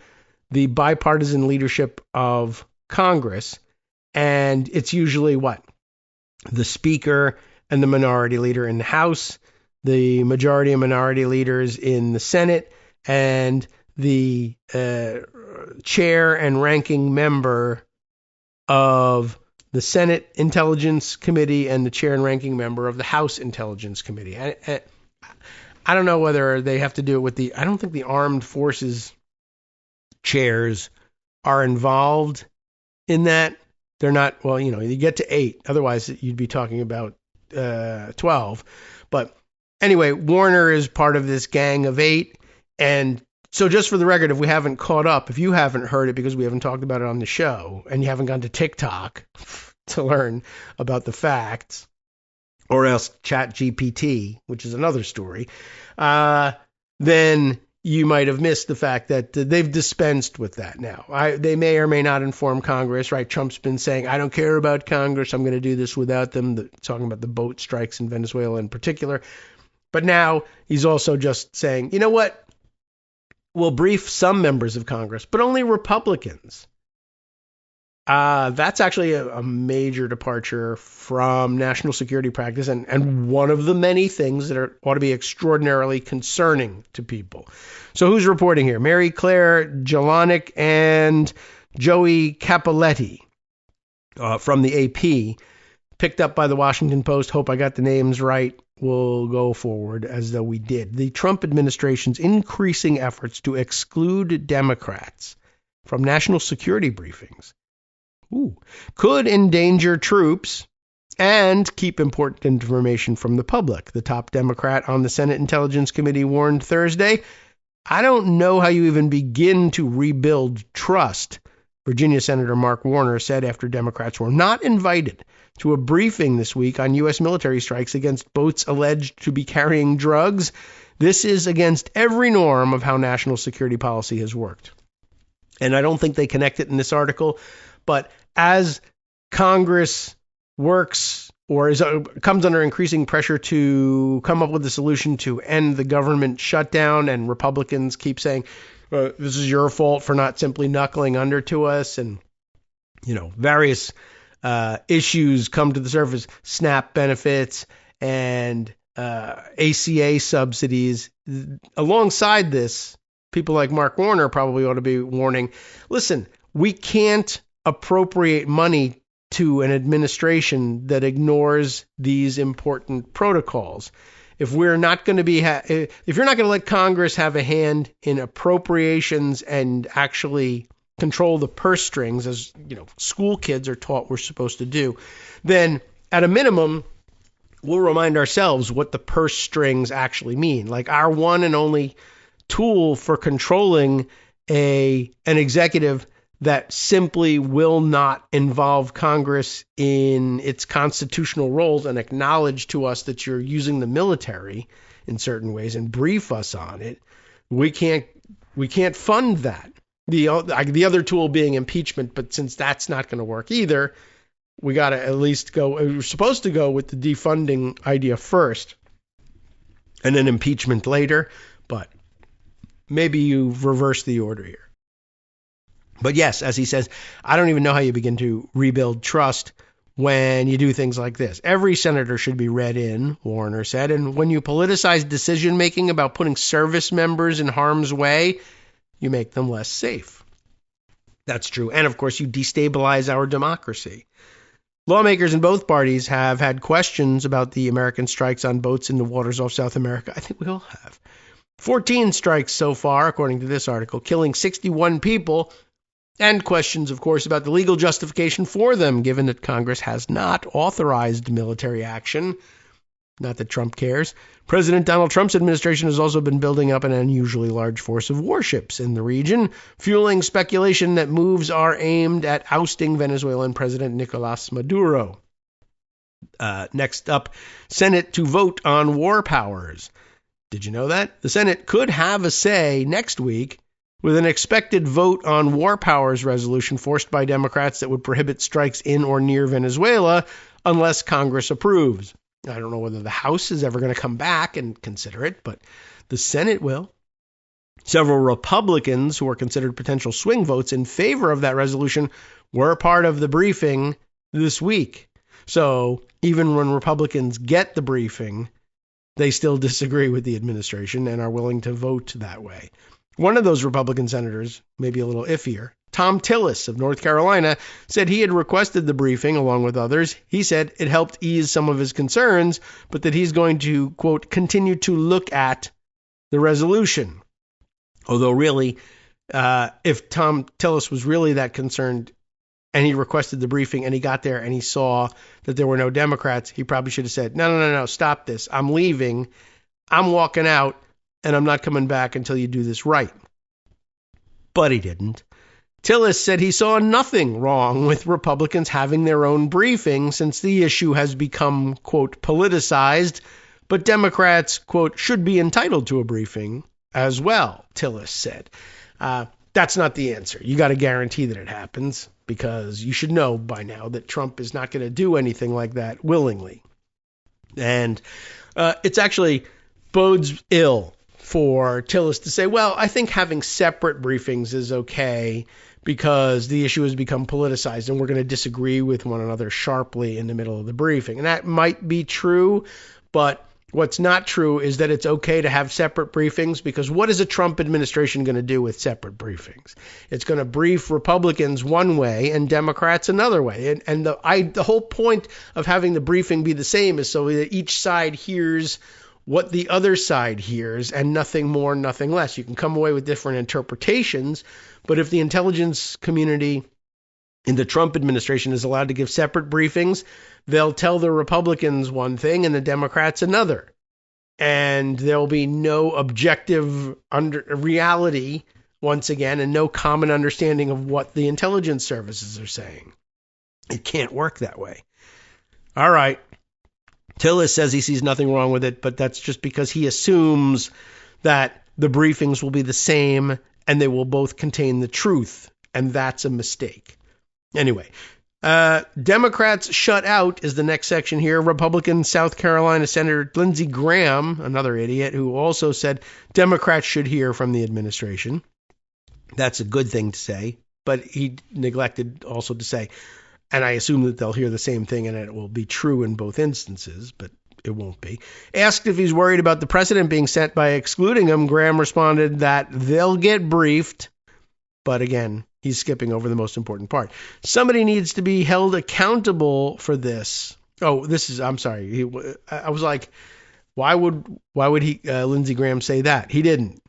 the bipartisan leadership of Congress. And it's usually what? The speaker and the minority leader in the House, the majority and minority leaders in the Senate, and the chair and ranking member of the Senate Intelligence Committee and the chair and ranking member of the House Intelligence Committee. I don't know whether they have to do it with I don't think the armed forces chairs are involved in that. They're not, well, you get to 8. Otherwise, you'd be talking about 12. But anyway, Warner is part of this Gang of 8. And so just for the record, if we haven't caught up, if you haven't heard it because we haven't talked about it on the show, and you haven't gone to TikTok to learn about the facts, or else ChatGPT, which is another story, then you might have missed the fact that they've dispensed with that now. They may or may not inform Congress, right? Trump's been saying, I don't care about Congress. I'm going to do this without them, talking about the boat strikes in Venezuela in particular. But now he's also just saying, you know what? We'll brief some members of Congress, but only Republicans. That's actually a major departure from national security practice and one of the many things that ought to be extraordinarily concerning to people. So who's reporting here? Mary Claire Jelonic and Joey Capoletti from the AP, picked up by the Washington Post. Hope I got the names right. We'll go forward as though we did. The Trump administration's increasing efforts to exclude Democrats from national security briefings could endanger troops and keep important information from the public. The top Democrat on the Senate Intelligence Committee warned Thursday, I don't know how you even begin to rebuild trust, Virginia Senator Mark Warner said after Democrats were not invited to a briefing this week on U.S. military strikes against boats alleged to be carrying drugs. This is against every norm of how national security policy has worked. And I don't think they connect it in this article, but as Congress works or comes under increasing pressure to come up with a solution to end the government shutdown, and Republicans keep saying, this is your fault for not simply knuckling under to us, and various issues come to the surface, SNAP benefits and ACA subsidies. Alongside this, people like Mark Warner probably ought to be warning, listen, we can't appropriate money to an administration that ignores these important protocols. If we're not going to be, if you're not going to let Congress have a hand in appropriations and actually control the purse strings, as school kids are taught we're supposed to do, then at a minimum, we'll remind ourselves what the purse strings actually mean. Like our one and only tool for controlling an executive that simply will not involve Congress in its constitutional roles and acknowledge to us that you're using the military in certain ways and brief us on it. We can't fund that. The other tool being impeachment, but since that's not going to work either, we got to at least go. We're supposed to go with the defunding idea first and then impeachment later, but maybe you've reversed the order here. But yes, as he says, I don't even know how you begin to rebuild trust when you do things like this. Every senator should be read in, Warner said, and when you politicize decision-making about putting service members in harm's way, you make them less safe. That's true. And of course, you destabilize our democracy. Lawmakers in both parties have had questions about the American strikes on boats in the waters off South America. I think we all have. 14 strikes so far, according to this article, killing 61 people, and questions, of course, about the legal justification for them, given that Congress has not authorized military action. Not that Trump cares. President Donald Trump's administration has also been building up an unusually large force of warships in the region, fueling speculation that moves are aimed at ousting Venezuelan President Nicolas Maduro. Next up, Senate to vote on war powers. Did you know that? The Senate could have a say next week with an expected vote on war powers resolution forced by Democrats that would prohibit strikes in or near Venezuela unless Congress approves. I don't know whether the House is ever going to come back and consider it, but the Senate will. Several Republicans who are considered potential swing votes in favor of that resolution were part of the briefing this week. So even when Republicans get the briefing, they still disagree with the administration and are willing to vote that way. One of those Republican senators, maybe a little iffier, Tom Tillis of North Carolina, said he had requested the briefing along with others. He said it helped ease some of his concerns, but that he's going to, quote, continue to look at the resolution. Although really, if Tom Tillis was really that concerned and he requested the briefing and he got there and he saw that there were no Democrats, he probably should have said, no, stop this. I'm leaving. I'm walking out. And I'm not coming back until you do this right. But he didn't. Tillis said he saw nothing wrong with Republicans having their own briefing since the issue has become, quote, politicized, but Democrats, quote, should be entitled to a briefing as well, Tillis said. That's not the answer. You got to guarantee that it happens because you should know by now that Trump is not going to do anything like that willingly. And it's actually bodes ill for Tillis to say, well, I think having separate briefings is okay because the issue has become politicized and we're going to disagree with one another sharply in the middle of the briefing. And that might be true, but what's not true is that it's okay to have separate briefings because what is a Trump administration going to do with separate briefings? It's going to brief Republicans one way and Democrats another way. And the whole point of having the briefing be the same is so that each side hears what the other side hears and nothing more, nothing less. You can come away with different interpretations, but if the intelligence community in the Trump administration is allowed to give separate briefings, they'll tell the Republicans one thing and the Democrats another. And there'll be no objective reality once again and no common understanding of what the intelligence services are saying. It can't work that way. All right. Tillis says he sees nothing wrong with it, but that's just because he assumes that the briefings will be the same and they will both contain the truth, and that's a mistake. Anyway, Democrats shut out is the next section here. Republican South Carolina Senator Lindsey Graham, another idiot, who also said Democrats should hear from the administration. That's a good thing to say, but he neglected also to say, and I assume that they'll hear the same thing and it will be true in both instances, but it won't be. Asked if he's worried about the precedent being set by excluding him, Graham responded that they'll get briefed. But again, He's skipping over the most important part. Somebody needs to be held accountable for this. Oh, I'm sorry. I was like, why would Lindsey Graham say that? He didn't.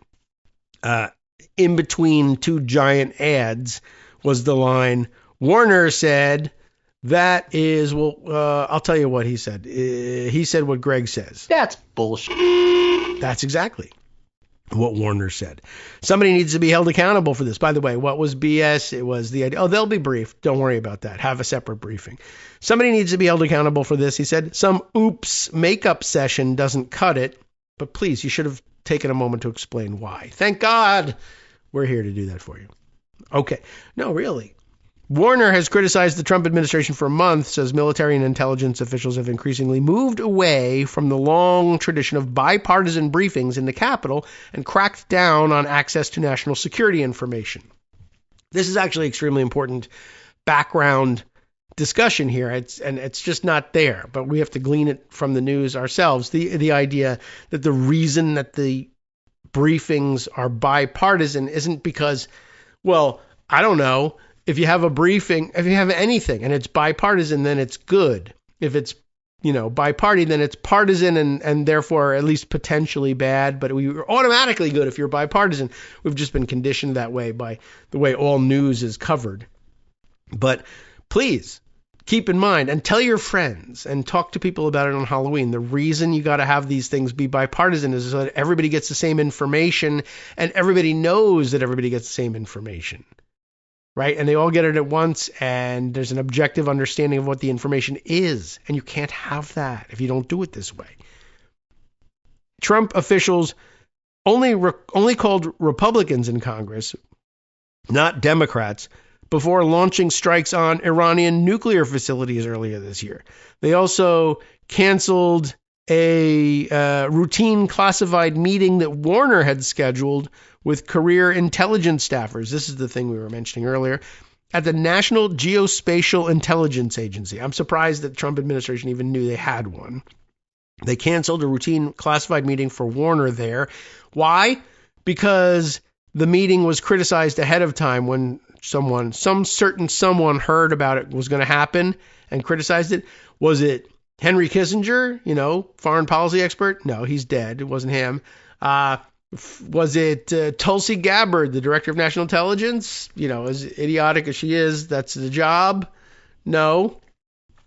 In between two giant ads was the line, Warner said, that is, I'll tell you what he said. He said what Greg says. That's bullshit. That's exactly what Warner said. Somebody needs to be held accountable for this. By the way, what was BS? It was the idea. Oh, they'll be briefed. Don't worry about that. Have a separate briefing. Somebody needs to be held accountable for this. He said, some oops makeup session doesn't cut it. But please, you should have taken a moment to explain why. Thank God we're here to do that for you. Okay. No, really. Warner has criticized the Trump administration for a month, says military and intelligence officials have increasingly moved away from the long tradition of bipartisan briefings in the Capitol and cracked down on access to national security information. This is actually extremely important background discussion here. It's just not there, but we have to glean it from the news ourselves. The idea that the reason that the briefings are bipartisan isn't because, well, I don't know. If you have a briefing, if you have anything and it's bipartisan, then it's good. If it's, bi-party, then it's partisan and therefore at least potentially bad. But we are automatically good if you're bipartisan. We've just been conditioned that way by the way all news is covered. But please keep in mind and tell your friends and talk to people about it on Halloween. The reason you got to have these things be bipartisan is so that everybody gets the same information and everybody knows that everybody gets the same information. Right? And they all get it at once, and there's an objective understanding of what the information is. And you can't have that if you don't do it this way. Trump officials only called Republicans in Congress, not Democrats, before launching strikes on Iranian nuclear facilities earlier this year. They also canceled a routine classified meeting that Warner had scheduled with career intelligence staffers. This is the thing we were mentioning earlier, at the National Geospatial Intelligence Agency. I'm surprised that the Trump administration even knew they had one. They canceled a routine classified meeting for Warner there. Why? Because the meeting was criticized ahead of time when some certain someone heard about it was going to happen and criticized it. Was it Henry Kissinger, foreign policy expert? No, he's dead. It wasn't him. Was it Tulsi Gabbard, the director of national intelligence? As idiotic as she is, that's the job. No,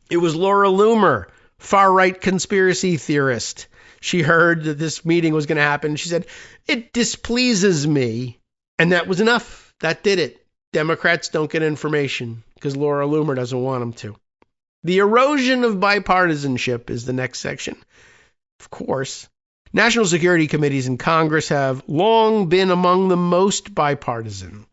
it was Laura Loomer, far-right conspiracy theorist. She heard that this meeting was going to happen. She said, it displeases me. And that was enough. That did it. Democrats don't get information because Laura Loomer doesn't want them to. The erosion of bipartisanship is the next section. Of course, national security committees in Congress have long been among the most bipartisan.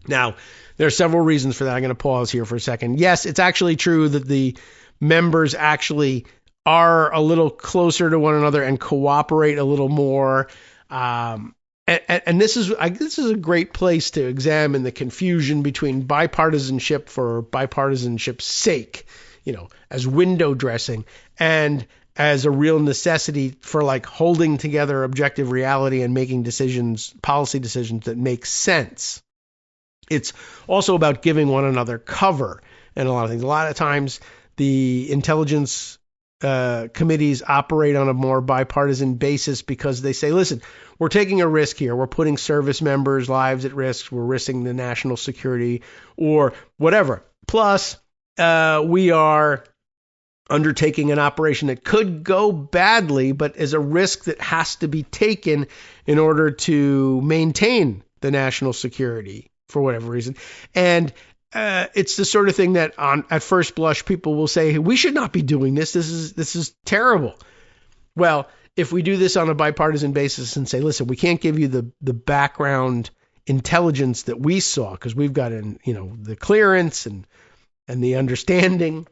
Now, there are several reasons for that. I'm going to pause here for a second. Yes, it's actually true that the members actually are a little closer to one another and cooperate a little more. And this is a great place to examine the confusion between bipartisanship for bipartisanship's sake, as window dressing, and as a real necessity for holding together objective reality and making policy decisions that make sense. It's also about giving one another cover and a lot of things. A lot of times the intelligence committees operate on a more bipartisan basis because they say, listen, we're taking a risk here. We're putting service members' lives at risk. We're risking the national security or whatever. Plus, we are undertaking an operation that could go badly, but is a risk that has to be taken in order to maintain the national security for whatever reason. And it's the sort of thing that at first blush, people will say, we should not be doing this. This is terrible. Well, if we do this on a bipartisan basis and say, listen, we can't give you the background intelligence that we saw because we've got the clearance and the understanding,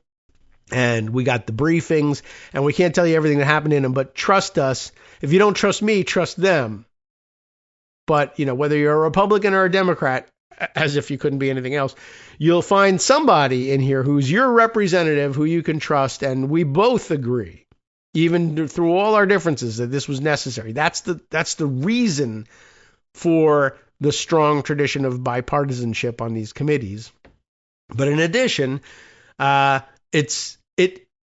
and we got the briefings, and we can't tell you everything that happened in them, but trust us. If you don't trust me, trust them. But, whether you're a Republican or a Democrat, as if you couldn't be anything else, you'll find somebody in here who's your representative who you can trust, and we both agree, even through all our differences, that this was necessary. That's the reason for the strong tradition of bipartisanship on these committees. But in addition, it's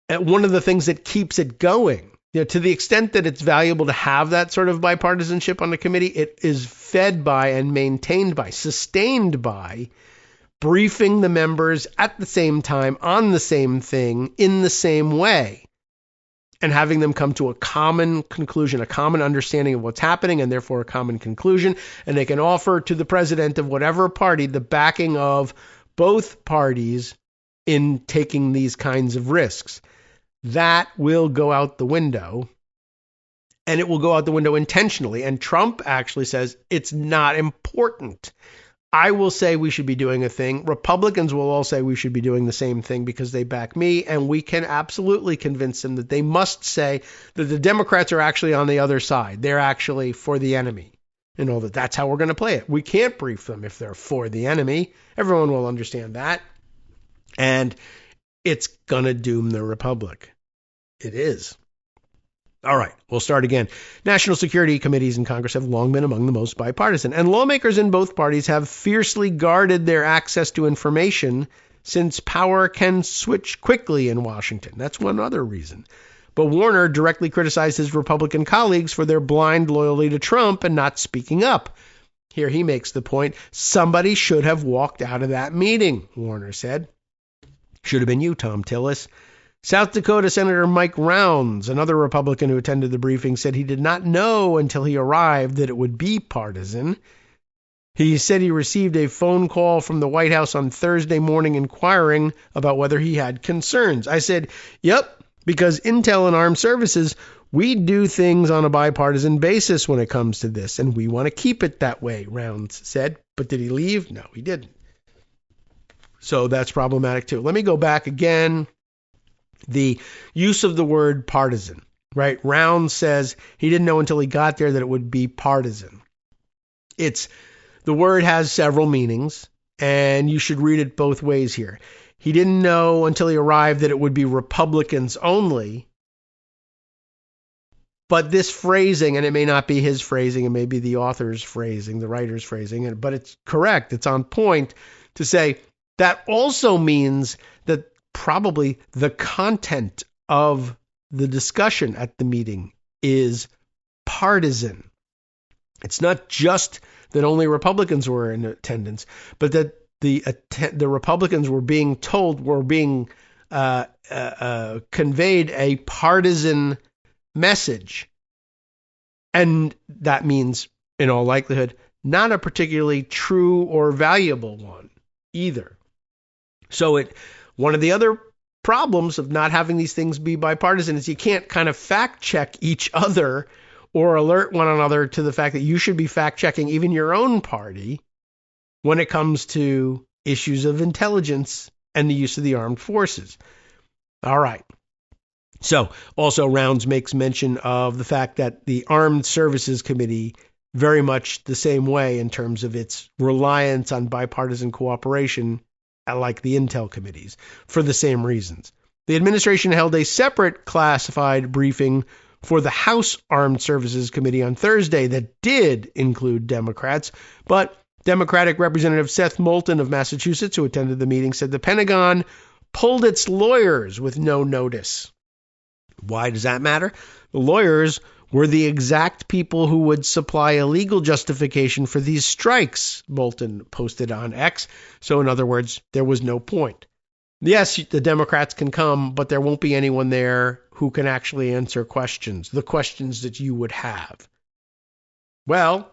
one of the things that keeps it going. To the extent that it's valuable to have that sort of bipartisanship on the committee, it is fed by and maintained by, sustained by, briefing the members at the same time on the same thing in the same way, and having them come to a common conclusion, a common understanding of what's happening, and therefore a common conclusion. And they can offer to the president of whatever party the backing of both parties in taking these kinds of risks. That will go out the window, and it will go out the window intentionally. And Trump actually says it's not important. I will say we should be doing a thing. Republicans will all say we should be doing the same thing because they back me, and we can absolutely convince them that they must say that the Democrats are actually on the other side. They're actually for the enemy, and all that. That's how we're going to play it. We can't brief them if they're for the enemy. Everyone will understand that. And it's going to doom the republic. It is. All right, we'll start again. National security committees in Congress have long been among the most bipartisan, and lawmakers in both parties have fiercely guarded their access to information since power can switch quickly in Washington. That's one other reason. But Warner directly criticized his Republican colleagues for their blind loyalty to Trump and not speaking up. Here he makes the point, somebody should have walked out of that meeting, Warner said. Should have been you, Tom Tillis. South Dakota Senator Mike Rounds, another Republican who attended the briefing, said he did not know until he arrived that it would be partisan. He said he received a phone call from the White House on Thursday morning inquiring about whether he had concerns. I said, yep, because Intel and Armed Services, we do things on a bipartisan basis when it comes to this, and we want to keep it that way, Rounds said. But did he leave? No, he didn't. So that's problematic too. Let me go back again. The use of the word partisan, right? Rounds says he didn't know until he got there that it would be partisan. The word has several meanings, and you should read it both ways here. He didn't know until he arrived that it would be Republicans only. But this phrasing, and it may not be his phrasing, it may be the author's phrasing, the writer's phrasing, but it's correct. It's on point to say that also means that probably the content of the discussion at the meeting is partisan. It's not just that only Republicans were in attendance, but that the Republicans were being conveyed a partisan message. And that means, in all likelihood, not a particularly true or valuable one either. So one of the other problems of not having these things be bipartisan is you can't kind of fact check each other or alert one another to the fact that you should be fact checking even your own party when it comes to issues of intelligence and the use of the armed forces. All right. So also Rounds makes mention of the fact that the Armed Services Committee, very much the same way in terms of its reliance on bipartisan cooperation, like the Intel committees, for the same reasons. The administration held a separate classified briefing for the House Armed Services Committee on Thursday that did include Democrats, but Democratic Representative Seth Moulton of Massachusetts, who attended the meeting, said the Pentagon pulled its lawyers with no notice. Why does that matter? The lawyers were the exact people who would supply a legal justification for these strikes, Moulton posted on X. So in other words, there was no point. Yes, the Democrats can come, but there won't be anyone there who can actually answer questions, the questions that you would have. Well,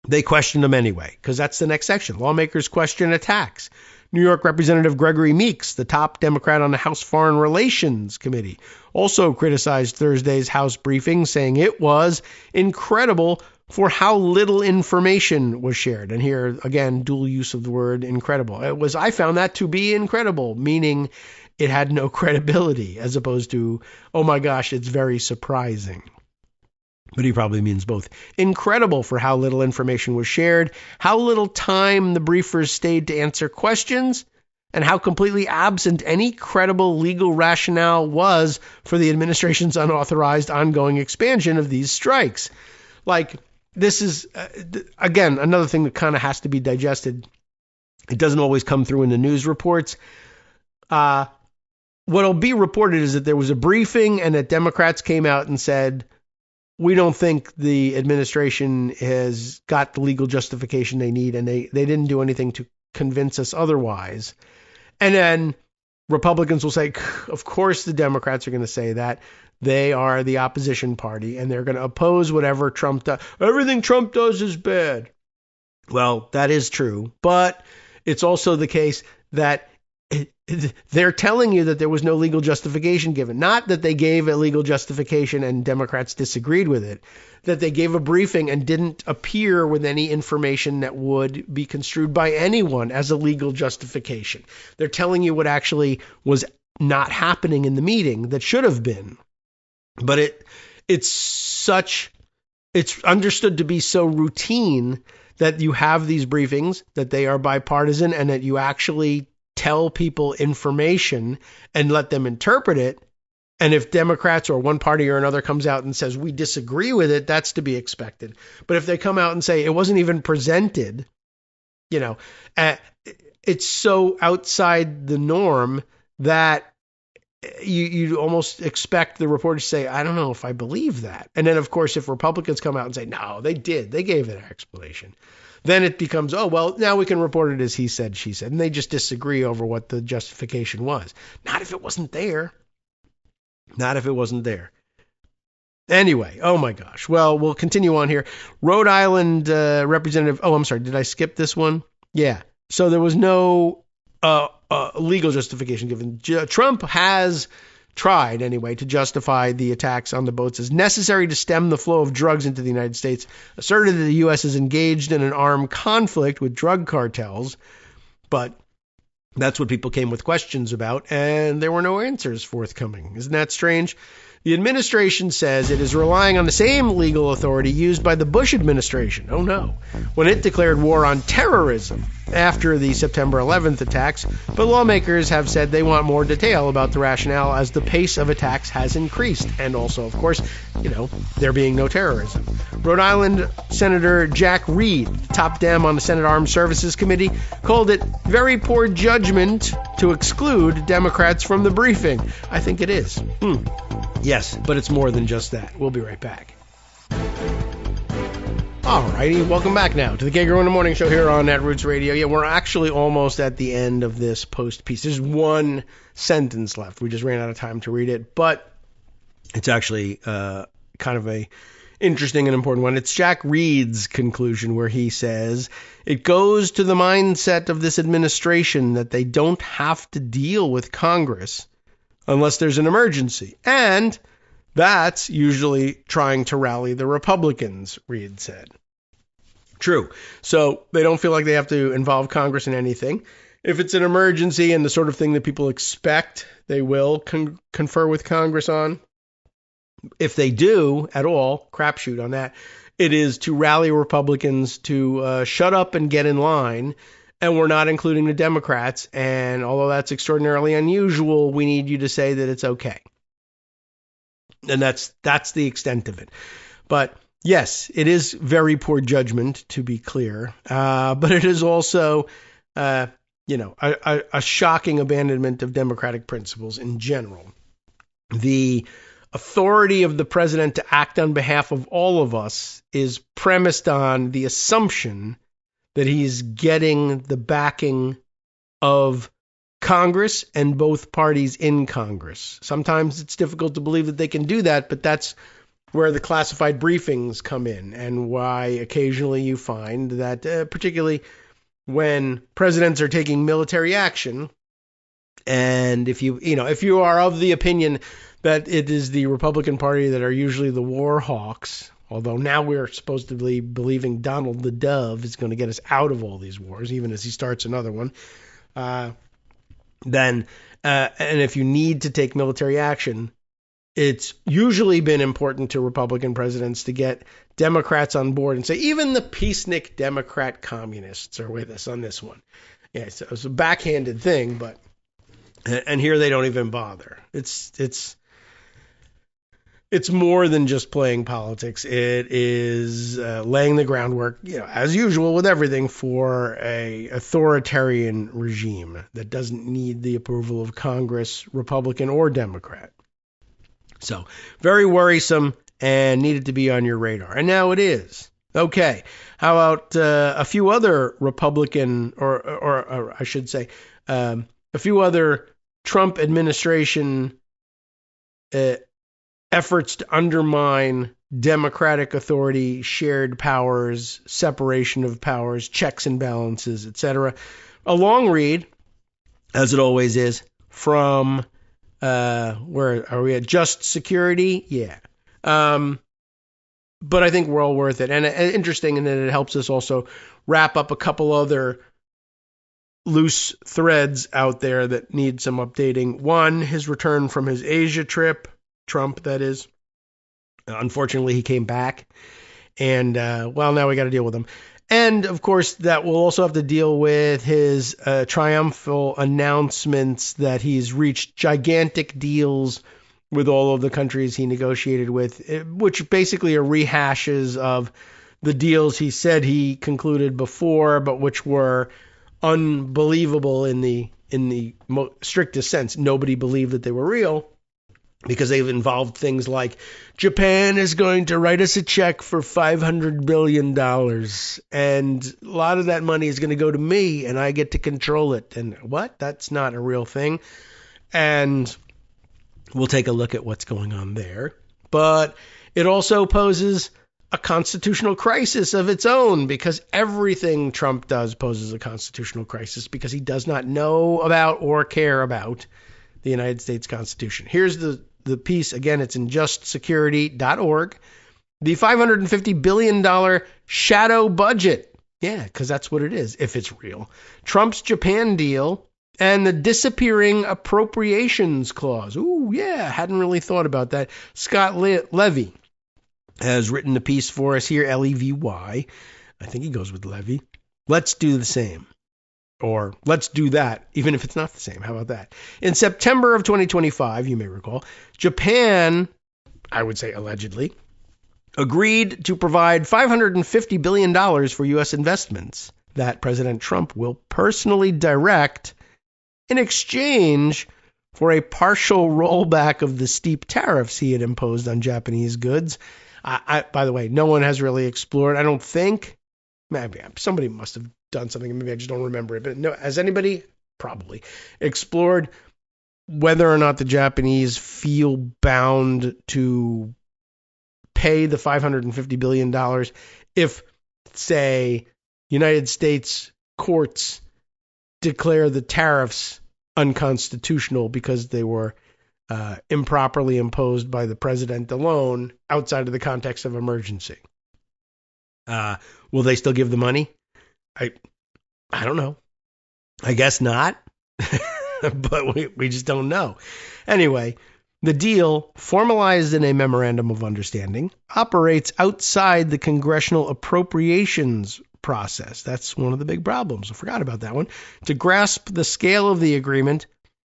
they questioned them anyway, because that's the next section. Lawmakers question attacks. New York Representative Gregory Meeks, the top Democrat on the House Foreign Relations Committee, also criticized Thursday's House briefing, saying it was incredible for how little information was shared. And here, again, dual use of the word incredible. I found that to be incredible, meaning it had no credibility, as opposed to, oh my gosh, it's very surprising. But he probably means both. Incredible for how little information was shared, how little time the briefers stayed to answer questions, and how completely absent any credible legal rationale was for the administration's unauthorized ongoing expansion of these strikes. Like, this is, again, another thing that kind of has to be digested. It doesn't always come through in the news reports. What'll be reported is that there was a briefing and that Democrats came out and said, we don't think the administration has got the legal justification they need, and they didn't do anything to convince us otherwise. And then Republicans will say, of course the Democrats are going to say that. They are the opposition party, and they're going to oppose whatever Trump does. Everything Trump does is bad. Well, that is true, but it's also the case that they're telling you that there was no legal justification given. Not that they gave a legal justification and Democrats disagreed with it, that they gave a briefing and didn't appear with any information that would be construed by anyone as a legal justification. They're telling you what actually was not happening in the meeting that should have been. But it's understood to be so routine that you have these briefings, that they are bipartisan, and that you actually tell people information and let them interpret it. And if Democrats or one party or another comes out and says, we disagree with it, that's to be expected. But if they come out and say it wasn't even presented, it's so outside the norm that you almost expect the reporter to say, I don't know if I believe that. And then, of course, if Republicans come out and say, no, they did, they gave an explanation, then it becomes, oh, well, now we can report it as he said, she said. And they just disagree over what the justification was. Not if it wasn't there. Not if it wasn't there. Anyway, oh my gosh. Well, we'll continue on here. Rhode Island representative. Oh, I'm sorry. Did I skip this one? Yeah. So there was no legal justification given. Trump has tried, anyway, to justify the attacks on the boats as necessary to stem the flow of drugs into the United States, asserted that the U.S. is engaged in an armed conflict with drug cartels, but that's what people came with questions about, and there were no answers forthcoming. Isn't that strange? The administration says it is relying on the same legal authority used by the Bush administration, oh no, when it declared war on terrorism after the September 11th attacks, but lawmakers have said they want more detail about the rationale as the pace of attacks has increased, and also, of course, there being no terrorism. Rhode Island Senator Jack Reed, top Dem on the Senate Armed Services Committee, called it very poor judgment to exclude Democrats from the briefing. I think it is. Yes, but it's more than just that. We'll be right back. Alrighty, welcome back now to the Kagro in the Morning Show here on Netroots Radio. Yeah, we're actually almost at the end of this post piece. There's one sentence left. We just ran out of time to read it, but it's actually kind of a interesting and important one. It's Jack Reed's conclusion where he says, it goes to the mindset of this administration that they don't have to deal with Congress unless there's an emergency. And that's usually trying to rally the Republicans, Reed said. True. So they don't feel like they have to involve Congress in anything. If it's an emergency and the sort of thing that people expect, they will confer with Congress on. If they do at all, crapshoot on that, it is to rally Republicans to shut up and get in line. And we're not including the Democrats. And although that's extraordinarily unusual, we need you to say that it's okay. And that's the extent of it. But yes, it is very poor judgment, to be clear. But it is also, a shocking abandonment of democratic principles in general. The authority of the president to act on behalf of all of us is premised on the assumption that he's getting the backing of Congress and both parties in Congress. Sometimes it's difficult to believe that they can do that, but that's where the classified briefings come in, and why occasionally you find that, particularly when presidents are taking military action, and if you are of the opinion that it is the Republican Party that are usually the war hawks, although now we're supposedly believing Donald the Dove is going to get us out of all these wars, even as he starts another one. And if you need to take military action, it's usually been important to Republican presidents to get Democrats on board and say, even the peacenik Democrat communists are with us on this one. Yeah, so it's a backhanded thing, but, and here they don't even bother. It's it's more than just playing politics. It is laying the groundwork, as usual with everything, for a authoritarian regime that doesn't need the approval of Congress, Republican or Democrat. So very worrisome and needed to be on your radar. And now it is. Okay. How about a few other Republican, or I should say, a few other Trump administration efforts to undermine democratic authority, shared powers, separation of powers, checks and balances, etc. A long read, as it always is, from where are we at? Just Security? Yeah. But I think we're all worth it. And interesting in that it helps us also wrap up a couple other loose threads out there that need some updating. One, his return from his Asia trip, Trump, that is. Unfortunately, he came back. And, now we got to deal with him. And, of course, that we'll also have to deal with his triumphal announcements that he's reached gigantic deals with all of the countries he negotiated with, which basically are rehashes of the deals he said he concluded before, but which were unbelievable in the strictest sense. Nobody believed that they were real because they've involved things like Japan is going to write us a check for $500 billion, and a lot of that money is going to go to me, and I get to control it. And what? That's not a real thing. And we'll take a look at what's going on there. But it also poses a constitutional crisis of its own, because everything Trump does poses a constitutional crisis because he does not know about or care about the United States Constitution. Here's the piece. Again, it's in justsecurity.org. The $550 billion shadow budget. Yeah, because that's what it is, if it's real. Trump's Japan deal and the disappearing appropriations clause. Ooh, yeah, hadn't really thought about that. Scott Levy has written the piece for us here, Levy. I think he goes with Levy. Let's do the same. Or let's do that, even if it's not the same. How about that? In September of 2025, you may recall, Japan, I would say allegedly, agreed to provide $550 billion for U.S. investments that President Trump will personally direct in exchange for a partial rollback of the steep tariffs he had imposed on Japanese goods. By the way, no one has really explored, I don't think, maybe somebody must have done something, maybe I just don't remember it, but no, has anybody probably explored whether or not the Japanese feel bound to pay the $550 billion if, say, United States courts declare the tariffs unconstitutional because they were improperly imposed by the president alone outside of the context of emergency. Will they still give the money? I don't know. I guess not, but we just don't know. Anyway, the deal, formalized in a memorandum of understanding, operates outside the congressional appropriations process. That's one of the big problems. I forgot about that one. To grasp the scale of the agreement,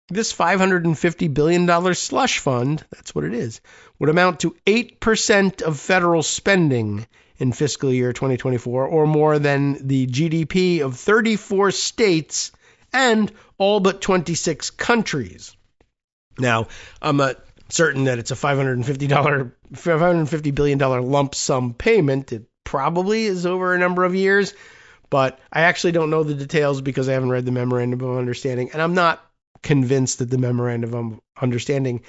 this $550 billion slush fund, that's what it is, would amount to 8% of federal spending in fiscal year 2024, or more than the GDP of 34 states and all but 26 countries. Now, I'm not certain that it's a $550 billion lump sum payment. It probably is over a number of years, but I actually don't know the details because I haven't read the Memorandum of Understanding, and I'm not convinced that the Memorandum of Understanding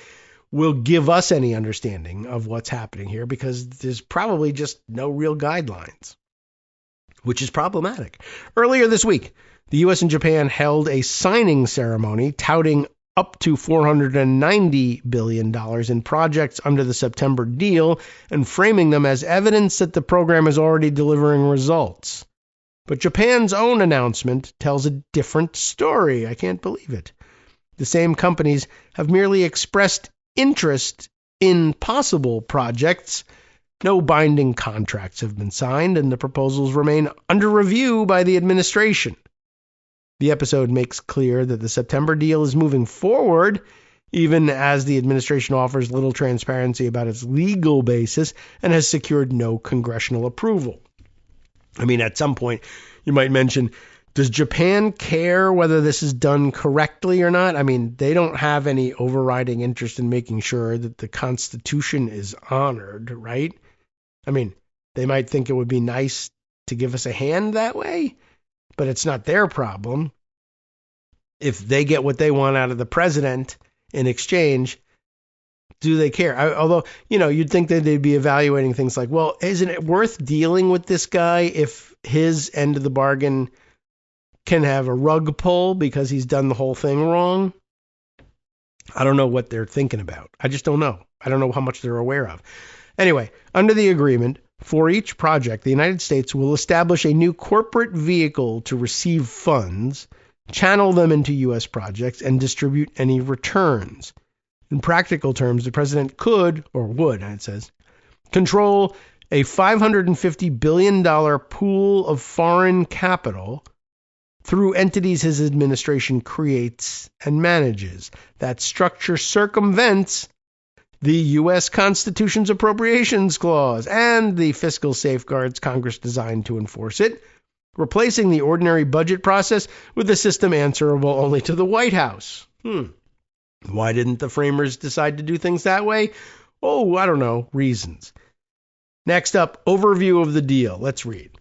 will give us any understanding of what's happening here because there's probably just no real guidelines, which is problematic. Earlier this week, the U.S. and Japan held a signing ceremony touting up to $490 billion in projects under the September deal and framing them as evidence that the program is already delivering results. But Japan's own announcement tells a different story. I can't believe it. The same companies have merely expressed interest in possible projects. No binding contracts have been signed, and the proposals remain under review by the administration. The episode makes clear that the September deal is moving forward, even as the administration offers little transparency about its legal basis and has secured no congressional approval. I mean, at some point, you might mention, does Japan care whether this is done correctly or not? I mean, they don't have any overriding interest in making sure that the Constitution is honored, right? I mean, they might think it would be nice to give us a hand that way, but it's not their problem. If they get what they want out of the president in exchange, do they care? Although, you'd think that they'd be evaluating things like, well, isn't it worth dealing with this guy if his end of the bargain can have a rug pull because he's done the whole thing wrong? I don't know what they're thinking about. I just don't know. I don't know how much they're aware of. Anyway, under the agreement, for each project, the United States will establish a new corporate vehicle to receive funds, channel them into U.S. projects, and distribute any returns. In practical terms, the president could, or would, it says, control a $550 billion pool of foreign capital through entities his administration creates and manages. That structure circumvents the U.S. Constitution's Appropriations Clause and the fiscal safeguards Congress designed to enforce it, replacing the ordinary budget process with a system answerable only to the White House. Why didn't the framers decide to do things that way? Oh, I don't know. Reasons. Next up, overview of the deal. Let's read.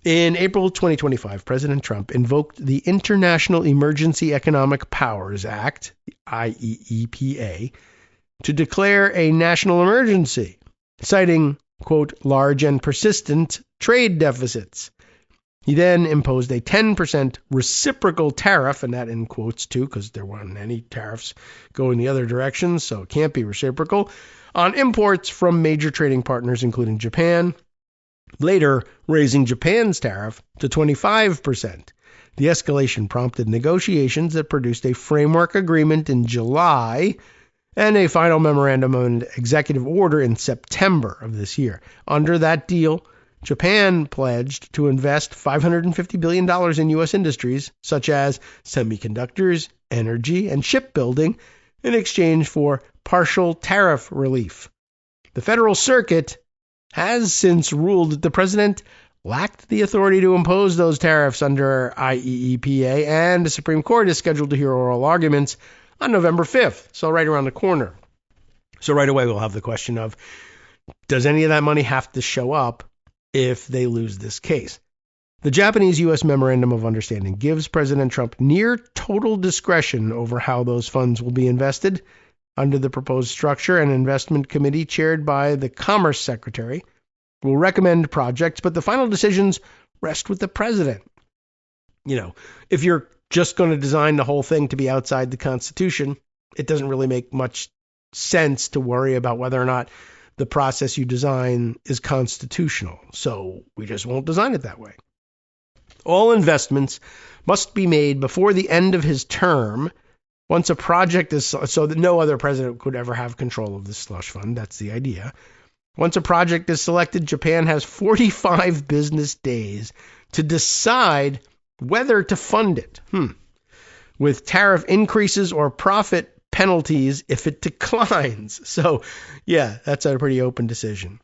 In April 2025, President Trump invoked the International Emergency Economic Powers Act, the IEEPA, to declare a national emergency, citing, quote, large and persistent trade deficits. He then imposed a 10% reciprocal tariff, and that in quotes too, because there weren't any tariffs going the other direction, so it can't be reciprocal, on imports from major trading partners, including Japan, later raising Japan's tariff to 25%. The escalation prompted negotiations that produced a framework agreement in July and a final memorandum of executive order in September of this year. Under that deal, Japan pledged to invest $550 billion in U.S. industries, such as semiconductors, energy, and shipbuilding, in exchange for partial tariff relief. The Federal Circuit has since ruled that the president lacked the authority to impose those tariffs under IEEPA, and the Supreme Court is scheduled to hear oral arguments on November 5th, so right around the corner. So right away we'll have the question of, does any of that money have to show up if they lose this case? The Japanese-U.S. Memorandum of Understanding gives President Trump near total discretion over how those funds will be invested. Under the proposed structure, an investment committee chaired by the Commerce Secretary will recommend projects, but the final decisions rest with the president. If you're just going to design the whole thing to be outside the Constitution, it doesn't really make much sense to worry about whether or not the process you design is constitutional. So we just won't design it that way. All investments must be made before the end of his term. Once a project is so that no other president could ever have control of this slush fund. That's the idea. Once a project is selected, Japan has 45 business days to decide whether to fund it, with tariff increases or profit penalties if it declines. So, yeah, that's a pretty open decision.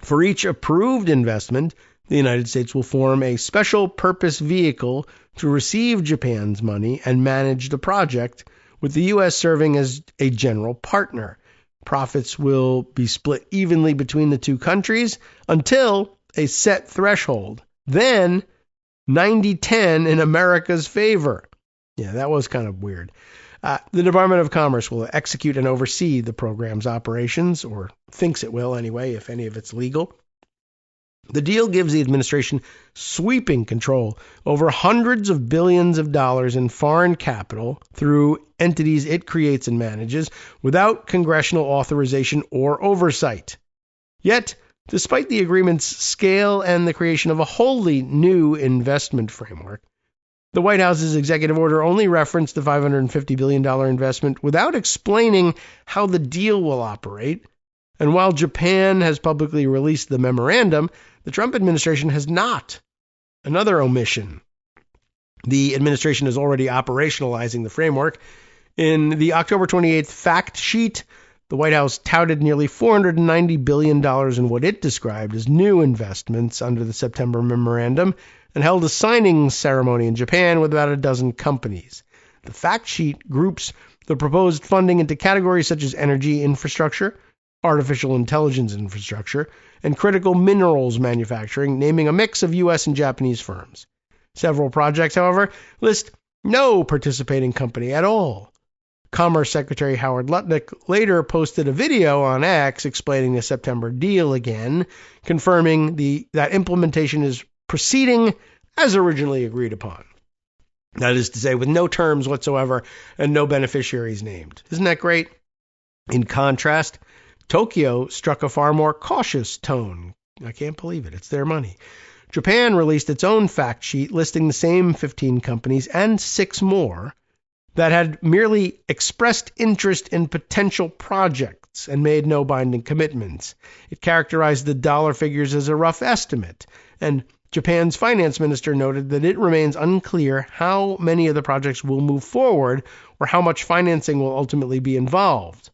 For each approved investment, the United States will form a special purpose vehicle to receive Japan's money and manage the project, with the U.S. serving as a general partner. Profits will be split evenly between the two countries until a set threshold. Then 90-10 in America's favor. Yeah, that was kind of weird. The Department of Commerce will execute and oversee the program's operations, or thinks it will anyway, if any of it's legal. The deal gives the administration sweeping control over hundreds of billions of dollars in foreign capital through entities it creates and manages without congressional authorization or oversight. Yet, despite the agreement's scale and the creation of a wholly new investment framework, the White House's executive order only referenced the $550 billion investment without explaining how the deal will operate. And while Japan has publicly released the memorandum, the Trump administration has not. Another omission. The administration is already operationalizing the framework In the October 28th fact sheet, the White House touted nearly $490 billion in what it described as new investments under the September memorandum and held a signing ceremony in Japan with about a dozen companies. The fact sheet groups the proposed funding into categories such as energy infrastructure, artificial intelligence infrastructure, and critical minerals manufacturing, naming a mix of U.S. and Japanese firms. Several projects, however, list no participating company at all. Commerce Secretary Howard Lutnick later posted a video on X explaining the September deal again, confirming that implementation is proceeding as originally agreed upon. That is to say, with no terms whatsoever and no beneficiaries named. Isn't that great? In contrast, Tokyo struck a far more cautious tone. I can't believe it. It's their money. Japan released its own fact sheet listing the same 15 companies and 6 more that had merely expressed interest in potential projects and made no binding commitments. It characterized the dollar figures as a rough estimate, and Japan's finance minister noted that it remains unclear how many of the projects will move forward or how much financing will ultimately be involved.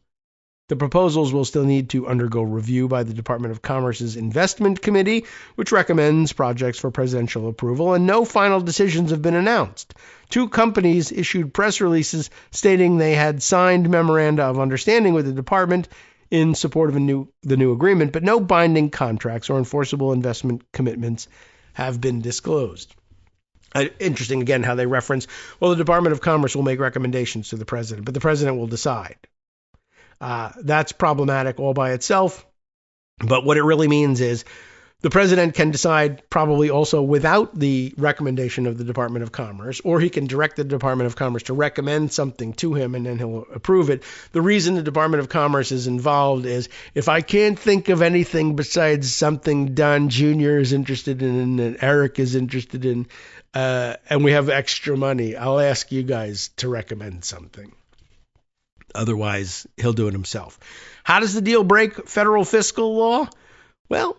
The proposals will still need to undergo review by the Department of Commerce's Investment Committee, which recommends projects for presidential approval, and no final decisions have been announced. 2 companies issued press releases stating they had signed memoranda of understanding with the department in support of the new agreement, but no binding contracts or enforceable investment commitments have been disclosed. Interesting, again, how they reference, well, the Department of Commerce will make recommendations to the president, but the president will decide. That's problematic all by itself, but what it really means is the president can decide probably also without the recommendation of the Department of Commerce, or he can direct the Department of Commerce to recommend something to him and then he'll approve it. The reason the Department of Commerce is involved is if I can't think of anything besides something Don Jr. is interested in and Eric is interested in, and we have extra money, I'll ask you guys to recommend something. Otherwise, he'll do it himself. How does the deal break federal fiscal law? Well,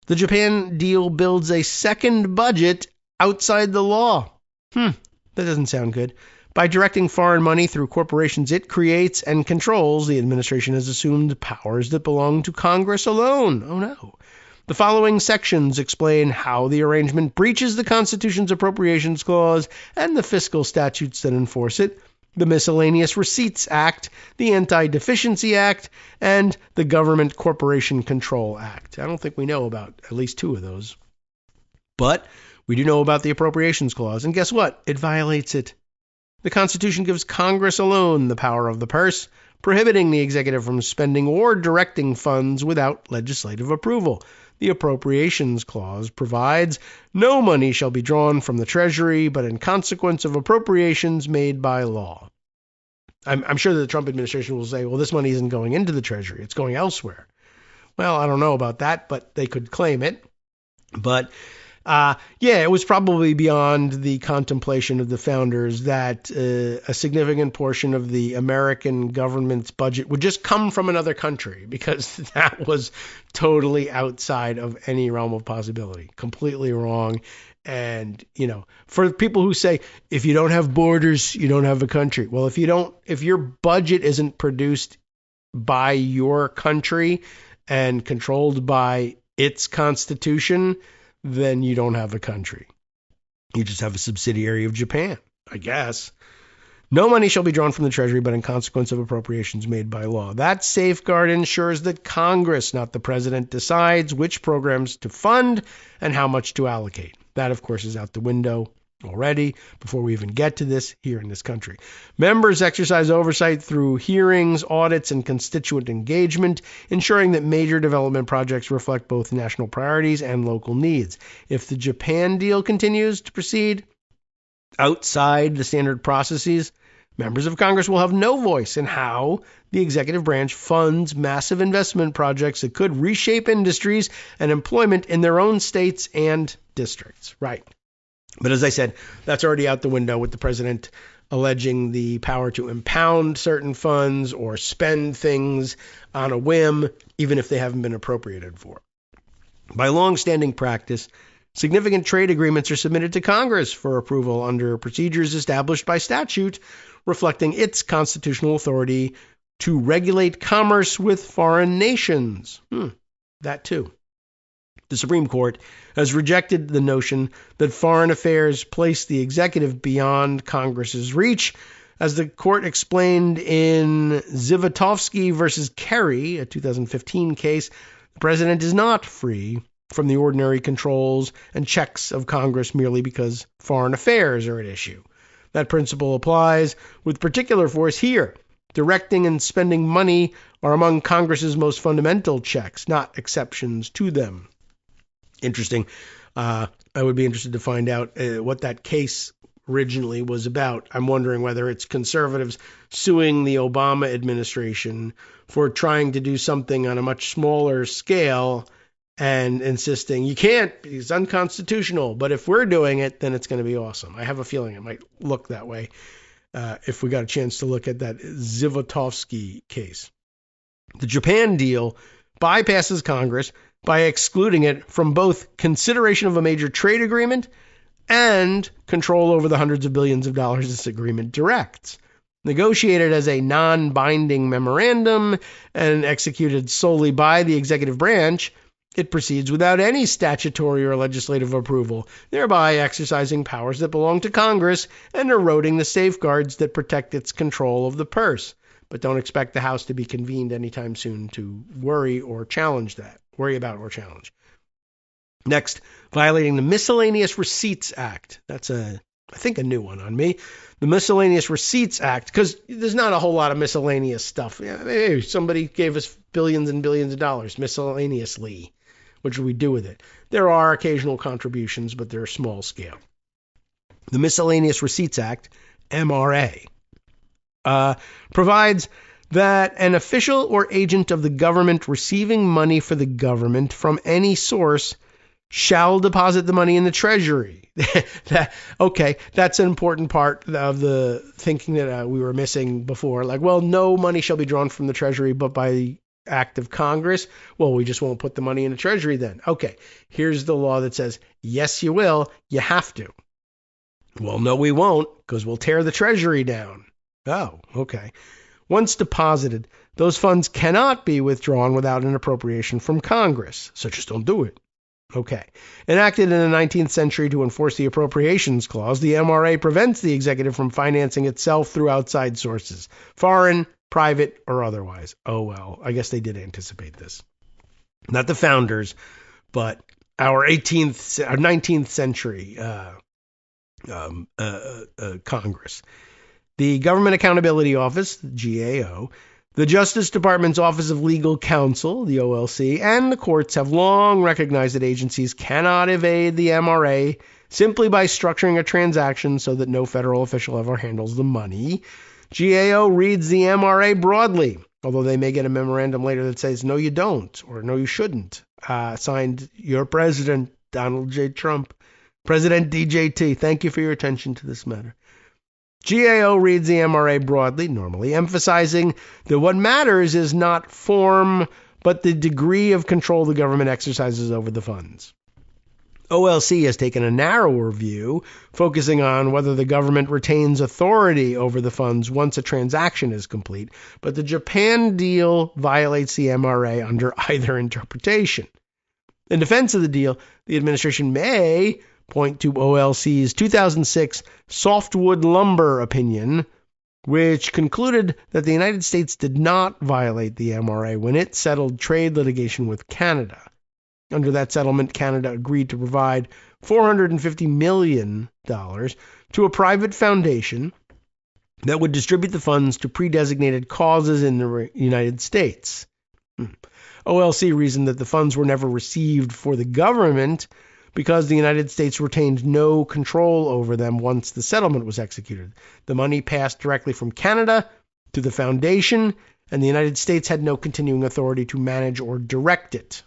the Japan deal builds a second budget outside the law. That doesn't sound good. By directing foreign money through corporations it creates and controls, the administration has assumed powers that belong to Congress alone. Oh no. The following sections explain how the arrangement breaches the Constitution's Appropriations Clause and the fiscal statutes that enforce it, the Miscellaneous Receipts Act, the Anti-Deficiency Act, and the Government Corporation Control Act. I don't think we know about at least 2 of those. But we do know about the Appropriations Clause, and guess what? It violates it. The Constitution gives Congress alone the power of the purse, prohibiting the executive from spending or directing funds without legislative approval. The Appropriations Clause provides no money shall be drawn from the Treasury, but in consequence of appropriations made by law. I'm sure that the Trump administration will say, well, this money isn't going into the Treasury. It's going elsewhere. Well, I don't know about that, but they could claim it. But it was probably beyond the contemplation of the founders that a significant portion of the American government's budget would just come from another country, because that was totally outside of any realm of possibility. Completely wrong. And, for people who say, if you don't have borders, you don't have a country. Well, if your budget isn't produced by your country and controlled by its constitution, then you don't have a country. You just have a subsidiary of Japan, I guess. No money shall be drawn from the Treasury, but in consequence of appropriations made by law. That safeguard ensures that Congress, not the president, decides which programs to fund and how much to allocate. That, of course, is out the window already before we even get to this here in this country. Members exercise oversight through hearings, audits, and constituent engagement, ensuring that major development projects reflect both national priorities and local needs. If the Japan deal continues to proceed outside the standard processes, members of Congress will have no voice in how the executive branch funds massive investment projects that could reshape industries and employment in their own states and districts. Right. But as I said, that's already out the window with the president alleging the power to impound certain funds or spend things on a whim, even if they haven't been appropriated for. By long-standing practice, significant trade agreements are submitted to Congress for approval under procedures established by statute, reflecting its constitutional authority to regulate commerce with foreign nations. That too. The Supreme Court has rejected the notion that foreign affairs place the executive beyond Congress's reach. As the court explained in Zivotofsky versus Kerry, a 2015 case, the president is not free from the ordinary controls and checks of Congress merely because foreign affairs are at issue. That principle applies with particular force here. Directing and spending money are among Congress's most fundamental checks, not exceptions to them. Interesting. I would be interested to find out what that case originally was about. I'm wondering whether it's conservatives suing the Obama administration for trying to do something on a much smaller scale and insisting you can't, it's unconstitutional, but if we're doing it, then it's going to be awesome. I have a feeling it might look that way if we got a chance to look at that Zivotofsky case. The Japan deal bypasses Congress by excluding it from both consideration of a major trade agreement and control over the hundreds of billions of dollars this agreement directs. Negotiated as a non-binding memorandum and executed solely by the executive branch, it proceeds without any statutory or legislative approval, thereby exercising powers that belong to Congress and eroding the safeguards that protect its control of the purse. But don't expect the House to be convened anytime soon to worry about or challenge. Next, violating the Miscellaneous Receipts Act. That's I think a new one on me. The Miscellaneous Receipts Act, because there's not a whole lot of miscellaneous stuff. Hey, somebody gave us billions and billions of dollars miscellaneously. What should we do with it? There are occasional contributions, but they're small scale. The Miscellaneous Receipts Act, MRA, provides that an official or agent of the government receiving money for the government from any source shall deposit the money in the Treasury. That's an important part of the thinking that we were missing before. Like, well, no money shall be drawn from the Treasury but by act of Congress. Well, we just won't put the money in the Treasury then. Okay, here's the law that says, yes, you will. You have to. Well, no, we won't, because we'll tear the Treasury down. Oh, okay. Once deposited, those funds cannot be withdrawn without an appropriation from Congress. So just don't do it. Okay. Enacted in the 19th century to enforce the Appropriations Clause, the MRA prevents the executive from financing itself through outside sources, foreign, private, or otherwise. Oh, well, I guess they did anticipate this. Not the founders, but our 19th century Congress. The Government Accountability Office, the GAO, the Justice Department's Office of Legal Counsel, the OLC, and the courts have long recognized that agencies cannot evade the MRA simply by structuring a transaction so that no federal official ever handles the money. GAO reads the MRA broadly, although they may get a memorandum later that says, no, you don't, or no, you shouldn't. Signed, your president, Donald J. Trump. President DJT, thank you for your attention to this matter. GAO reads the MRA broadly, normally, emphasizing that what matters is not form, but the degree of control the government exercises over the funds. OLC has taken a narrower view, focusing on whether the government retains authority over the funds once a transaction is complete, but the Japan deal violates the MRA under either interpretation. In defense of the deal, the administration may point to OLC's 2006 softwood lumber opinion, which concluded that the United States did not violate the MRA when it settled trade litigation with Canada. Under that settlement, Canada agreed to provide $450 million to a private foundation that would distribute the funds to pre-designated causes in the United States. OLC reasoned that the funds were never received for the government because the United States retained no control over them once the settlement was executed. The money passed directly from Canada to the foundation, and the United States had no continuing authority to manage or direct it.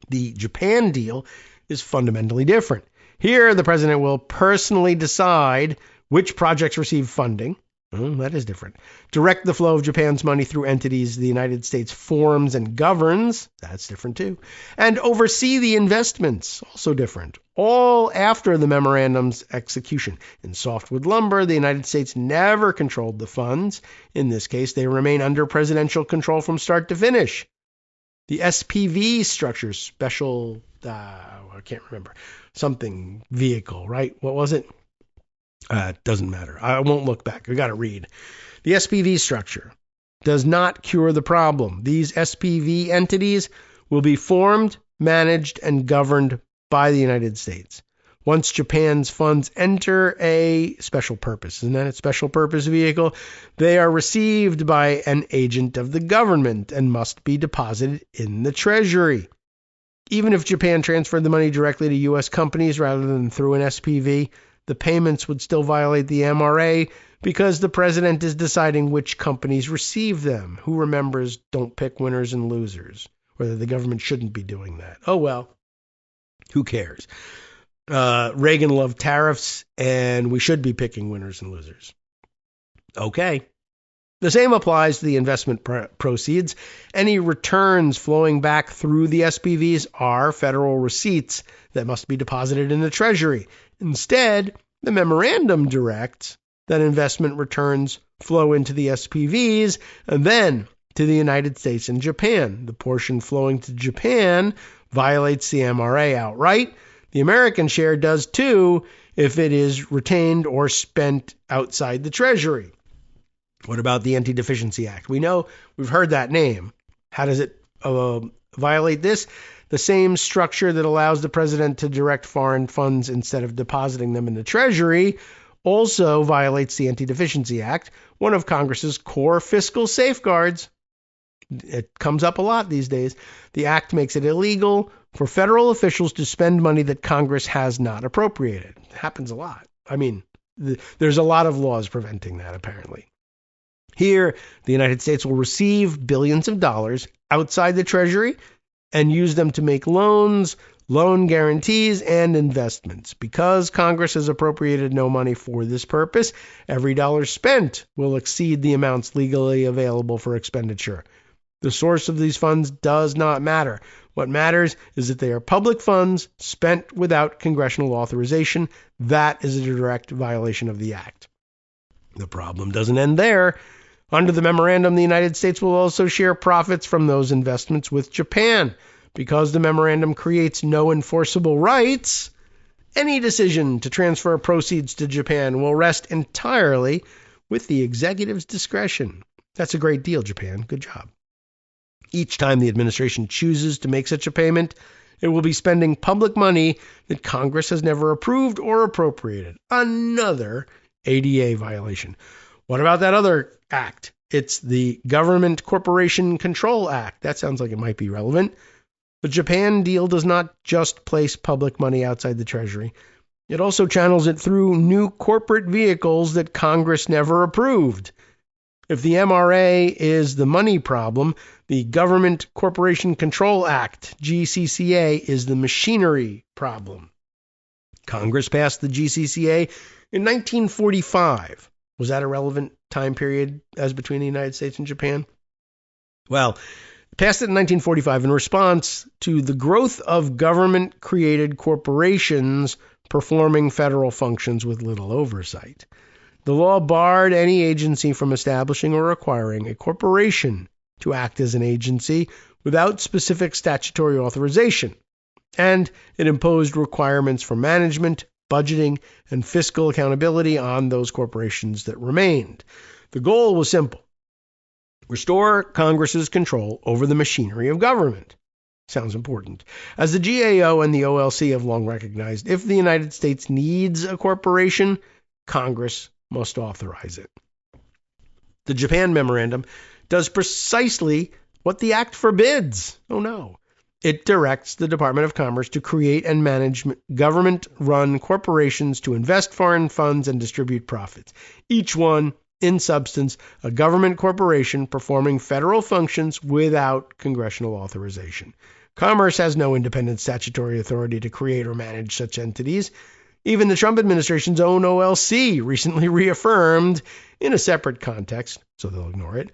The Japan deal is fundamentally different. Here, the president will personally decide which projects receive funding, That is different. Direct the flow of Japan's money through entities the United States forms and governs. That's different too. And oversee the investments. Also different. All after the memorandum's execution. In softwood lumber, the United States never controlled the funds. In this case, they remain under presidential control from start to finish. The SPV structure, special, I can't remember, something vehicle, right? What was it? It doesn't matter. I won't look back. I got to read. The SPV structure does not cure the problem. These SPV entities will be formed, managed, and governed by the United States. Once Japan's funds enter a special purpose, isn't that a special purpose vehicle? They are received by an agent of the government and must be deposited in the Treasury. Even if Japan transferred the money directly to U.S. companies rather than through an SPV, the payments would still violate the MRA because the president is deciding which companies receive them. Who remembers don't pick winners and losers? Or that the government shouldn't be doing that. Oh, well, who cares? Reagan loved tariffs, and we should be picking winners and losers. Okay. The same applies to the investment proceeds. Any returns flowing back through the SPVs are federal receipts that must be deposited in the Treasury. Instead, the memorandum directs that investment returns flow into the SPVs and then to the United States and Japan. The portion flowing to Japan violates the MRA outright. The American share does too if it is retained or spent outside the Treasury. What about the Anti-Deficiency Act? We know we've heard that name. How does it violate this? The same structure that allows the president to direct foreign funds instead of depositing them in the Treasury also violates the Anti-Deficiency Act, one of Congress's core fiscal safeguards. It comes up a lot these days. The act makes it illegal for federal officials to spend money that Congress has not appropriated. It happens a lot. I mean, there's a lot of laws preventing that, apparently. Here, the United States will receive billions of dollars outside the Treasury and use them to make loans, loan guarantees, and investments. Because Congress has appropriated no money for this purpose, every dollar spent will exceed the amounts legally available for expenditure. The source of these funds does not matter. What matters is that they are public funds spent without congressional authorization. That is a direct violation of the act. The problem doesn't end there. Under the memorandum, the United States will also share profits from those investments with Japan. Because the memorandum creates no enforceable rights, any decision to transfer proceeds to Japan will rest entirely with the executive's discretion. That's a great deal, Japan. Good job. Each time the administration chooses to make such a payment, it will be spending public money that Congress has never approved or appropriated. Another ADA violation. What about that other act? It's the Government Corporation Control Act. That sounds like it might be relevant. The Japan deal does not just place public money outside the Treasury. It also channels it through new corporate vehicles that Congress never approved. If the MRA is the money problem, the Government Corporation Control Act, GCCA, is the machinery problem. Congress passed the GCCA in 1945. Was that a relevant time period as between the United States and Japan? Well, passed it in 1945 in response to the growth of government-created corporations performing federal functions with little oversight. The law barred any agency from establishing or acquiring a corporation to act as an agency without specific statutory authorization, and it imposed requirements for management, budgeting, and fiscal accountability on those corporations that remained. The goal was simple: restore Congress's control over the machinery of government. Sounds important. As the GAO and the OLC have long recognized, if the United States needs a corporation, Congress must authorize it. The Japan Memorandum does precisely what the act forbids. Oh no. It directs the Department of Commerce to create and manage government-run corporations to invest foreign funds and distribute profits. Each one, in substance, a government corporation performing federal functions without congressional authorization. Commerce has no independent statutory authority to create or manage such entities. Even the Trump administration's own OLC recently reaffirmed in a separate context, so they'll ignore it,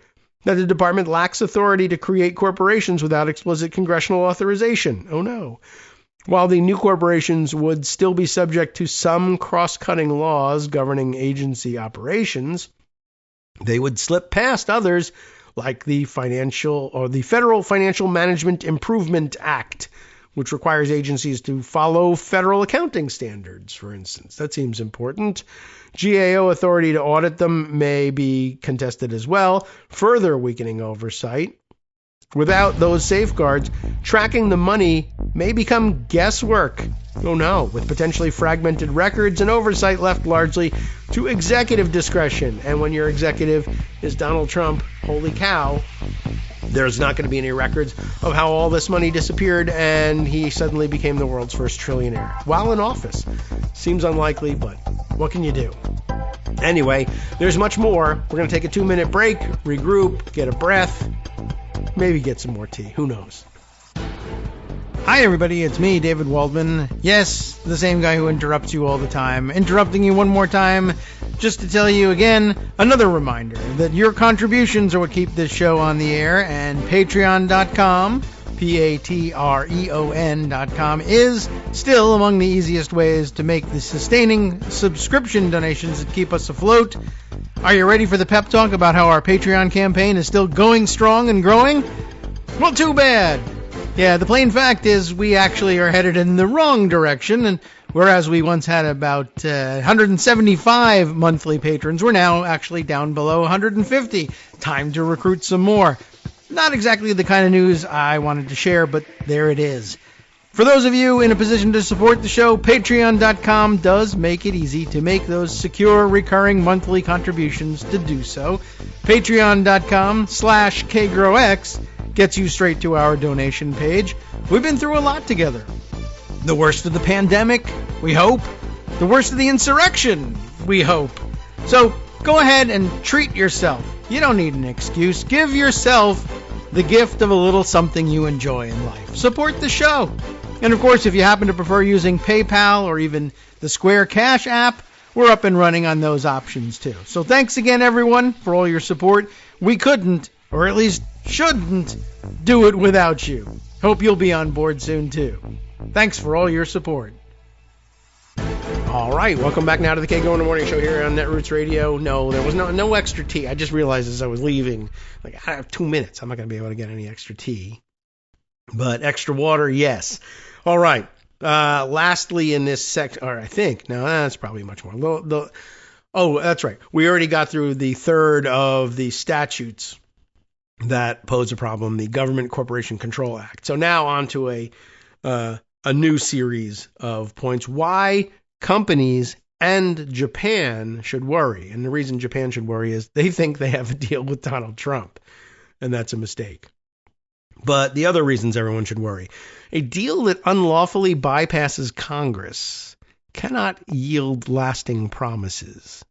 that the department lacks authority to create corporations without explicit congressional authorization. Oh no. While the new corporations would still be subject to some cross-cutting laws governing agency operations, they would slip past others like the Federal Financial Management Improvement Act, which requires agencies to follow federal accounting standards, for instance. That seems important. GAO authority to audit them may be contested as well, further weakening oversight. Without those safeguards, tracking the money may become guesswork. Oh no, with potentially fragmented records and oversight left largely to executive discretion. And when your executive is Donald Trump, holy cow, there's not going to be any records of how all this money disappeared and he suddenly became the world's first trillionaire while in office. Seems unlikely, but what can you do? Anyway, there's much more. We're going to take a 2-minute break, regroup, get a breath, maybe get some more tea. Who knows? Hi, everybody. It's me, David Waldman. Yes, the same guy who interrupts you all the time. Interrupting you one more time just to tell you again, another reminder that your contributions are what keep this show on the air, and Patreon.com, Patreon.com, is still among the easiest ways to make the sustaining subscription donations that keep us afloat. Are you ready for the pep talk about how our Patreon campaign is still going strong and growing? Well, too bad. Yeah, the plain fact is we actually are headed in the wrong direction, and whereas we once had about 175 monthly patrons, we're now actually down below 150. Time to recruit some more. Not exactly the kind of news I wanted to share, but there it is. For those of you in a position to support the show, Patreon.com does make it easy to make those secure, recurring monthly contributions to do so. Patreon.com/KagroX gets you straight to our donation page. We've been through a lot together. The worst of the pandemic, we hope. The worst of the insurrection, we hope. So go ahead and treat yourself. You don't need an excuse. Give yourself the gift of a little something you enjoy in life. Support the show. And of course, if you happen to prefer using PayPal or even the Square Cash app, we're up and running on those options too. So thanks again, everyone, for all your support. We couldn't, or at least shouldn't, do it without you. Hope you'll be on board soon too. Thanks for all your support. All right, welcome back now to the Kagro in the Morning Show here on Netroots Radio. No, there was no extra tea. I just realized as I was leaving, I have 2 minutes. I'm not going to be able to get any extra tea. But extra water, yes. All right. Lastly in this section, or I think, no, that's probably much more. Oh, that's right. We already got through the third of the statutes that pose a problem, the Government Corporation Control Act. So now on to a new series of points why companies and Japan should worry. And the reason Japan should worry is they think they have a deal with Donald Trump, and that's a mistake. But the other reasons everyone should worry: a deal that unlawfully bypasses Congress cannot yield lasting promises.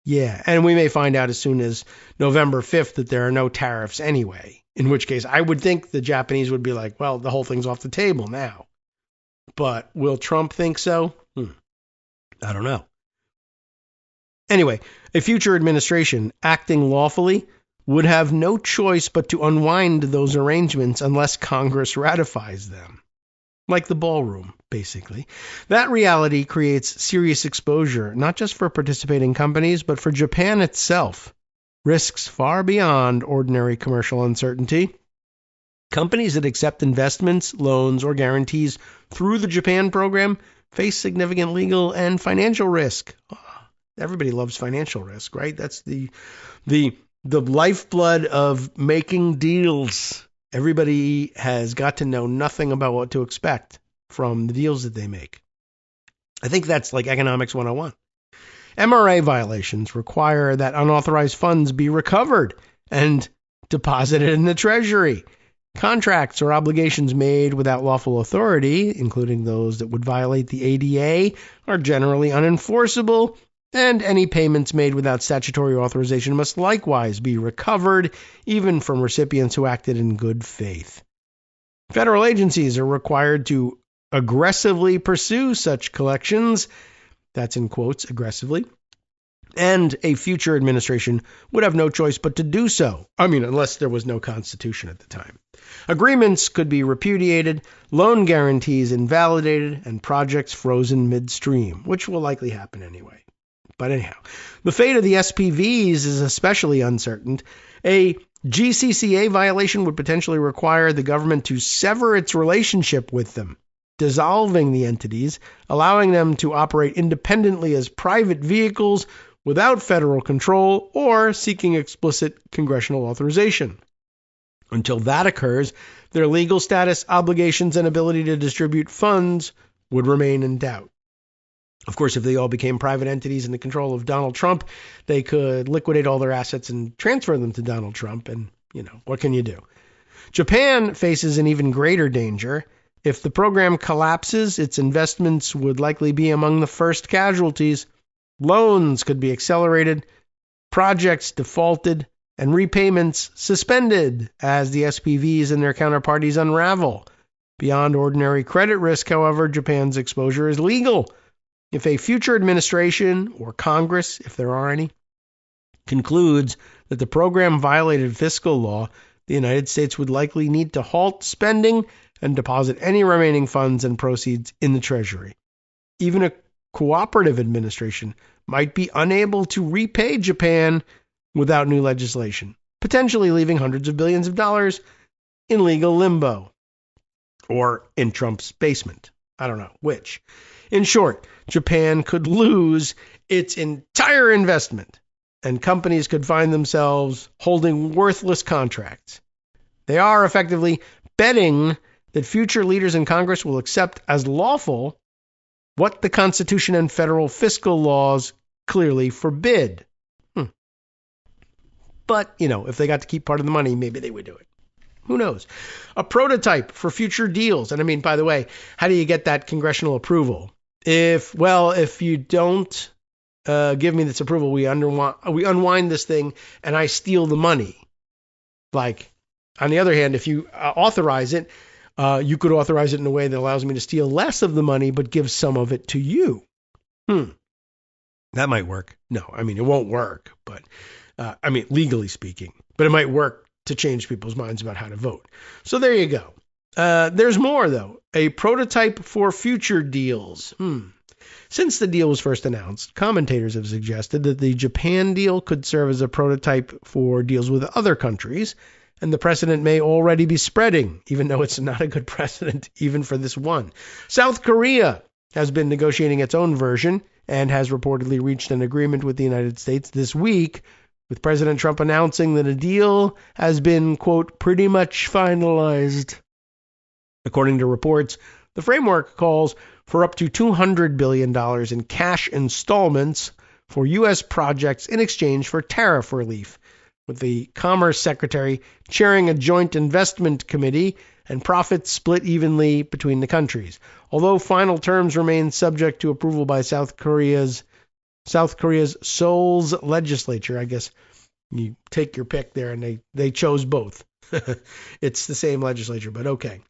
Yeah, and we may find out as soon as November 5th that there are no tariffs anyway, in which case I would think the Japanese would be like, well, the whole thing's off the table now. But will Trump think so? I don't know. Anyway, a future administration acting lawfully would have no choice but to unwind those arrangements unless Congress ratifies them. Like the ballroom, basically. That reality creates serious exposure, not just for participating companies, but for Japan itself. Risks far beyond ordinary commercial uncertainty. Companies that accept investments, loans, or guarantees through the Japan program face significant legal and financial risk. Everybody loves financial risk, right? That's the lifeblood of making deals. Everybody has got to know nothing about what to expect from the deals that they make. I think that's like economics 101. MRA violations require that unauthorized funds be recovered and deposited in the Treasury. Contracts or obligations made without lawful authority, including those that would violate the ADA, are generally unenforceable, and any payments made without statutory authorization must likewise be recovered, even from recipients who acted in good faith. Federal agencies are required to aggressively pursue such collections, that's in quotes, aggressively, And a future administration would have no choice but to do so. I mean, unless there was no constitution at the time. Agreements could be repudiated, loan guarantees invalidated, and projects frozen midstream, which will likely happen anyway. But anyhow, the fate of the SPVs is especially uncertain. A GCCA violation would potentially require the government to sever its relationship with them, dissolving the entities, allowing them to operate independently as private vehicles without federal control or seeking explicit congressional authorization. Until that occurs, their legal status, obligations, and ability to distribute funds would remain in doubt. Of course, if they all became private entities in the control of Donald Trump, they could liquidate all their assets and transfer them to Donald Trump. And, what can you do? Japan faces an even greater danger. If the program collapses, its investments would likely be among the first casualties. Loans could be accelerated, projects defaulted, and repayments suspended as the SPVs and their counterparties unravel. Beyond ordinary credit risk, however, Japan's exposure is legal. If a future administration, or Congress, if there are any, concludes that the program violated fiscal law, the United States would likely need to halt spending and deposit any remaining funds and proceeds in the Treasury. Even a cooperative administration might be unable to repay Japan without new legislation, potentially leaving hundreds of billions of dollars in legal limbo. Or in Trump's basement. I don't know which. In short, Japan could lose its entire investment, and companies could find themselves holding worthless contracts. They are effectively betting that future leaders in Congress will accept as lawful what the Constitution and federal fiscal laws clearly forbid. But, if they got to keep part of the money, maybe they would do it. Who knows? A prototype for future deals. And I mean, by the way, how do you get that congressional approval? If you don't give me this approval, we unwind this thing and I steal the money. Like, on the other hand, if you authorize it, you could authorize it in a way that allows me to steal less of the money, but give some of it to you. That might work. No, I mean, it won't work, but legally speaking, but it might work to change people's minds about how to vote. So there you go. There's more, though. A prototype for future deals. Since the deal was first announced, commentators have suggested that the Japan deal could serve as a prototype for deals with other countries, and the precedent may already be spreading, even though it's not a good precedent even for this one. South Korea has been negotiating its own version and has reportedly reached an agreement with the United States this week, with President Trump announcing that a deal has been, quote, pretty much finalized. According to reports, the framework calls for up to $200 billion in cash installments for U.S. projects in exchange for tariff relief, with the Commerce Secretary chairing a joint investment committee and profits split evenly between the countries. Although final terms remain subject to approval by South Korea's Seoul's legislature. I guess you take your pick there, and they chose both. It's the same legislature, but okay.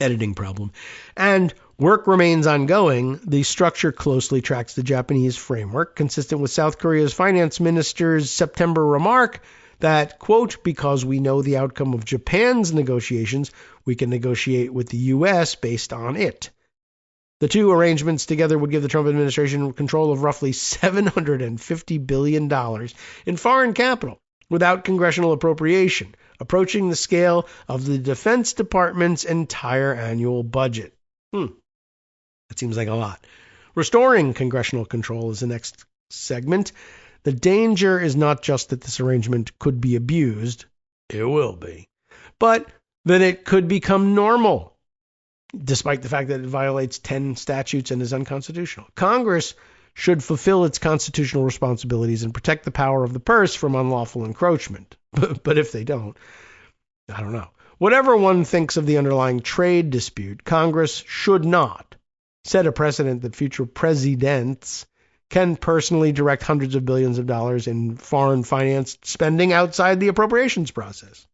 Editing problem. And work remains ongoing. The structure closely tracks the Japanese framework, consistent with South Korea's finance minister's September remark that, quote, because we know the outcome of Japan's negotiations, we can negotiate with the U.S. based on it. The two arrangements together would give the Trump administration control of roughly $750 billion in foreign capital without congressional appropriation, approaching the scale of the Defense Department's entire annual budget. That seems like a lot. Restoring congressional control is the next segment. The danger is not just that this arrangement could be abused, it will be, but that it could become normal, despite the fact that it violates 10 statutes and is unconstitutional. Congress should fulfill its constitutional responsibilities and protect the power of the purse from unlawful encroachment. But if they don't, I don't know. Whatever one thinks of the underlying trade dispute, Congress should not set a precedent that future presidents can personally direct hundreds of billions of dollars in foreign finance spending outside the appropriations process.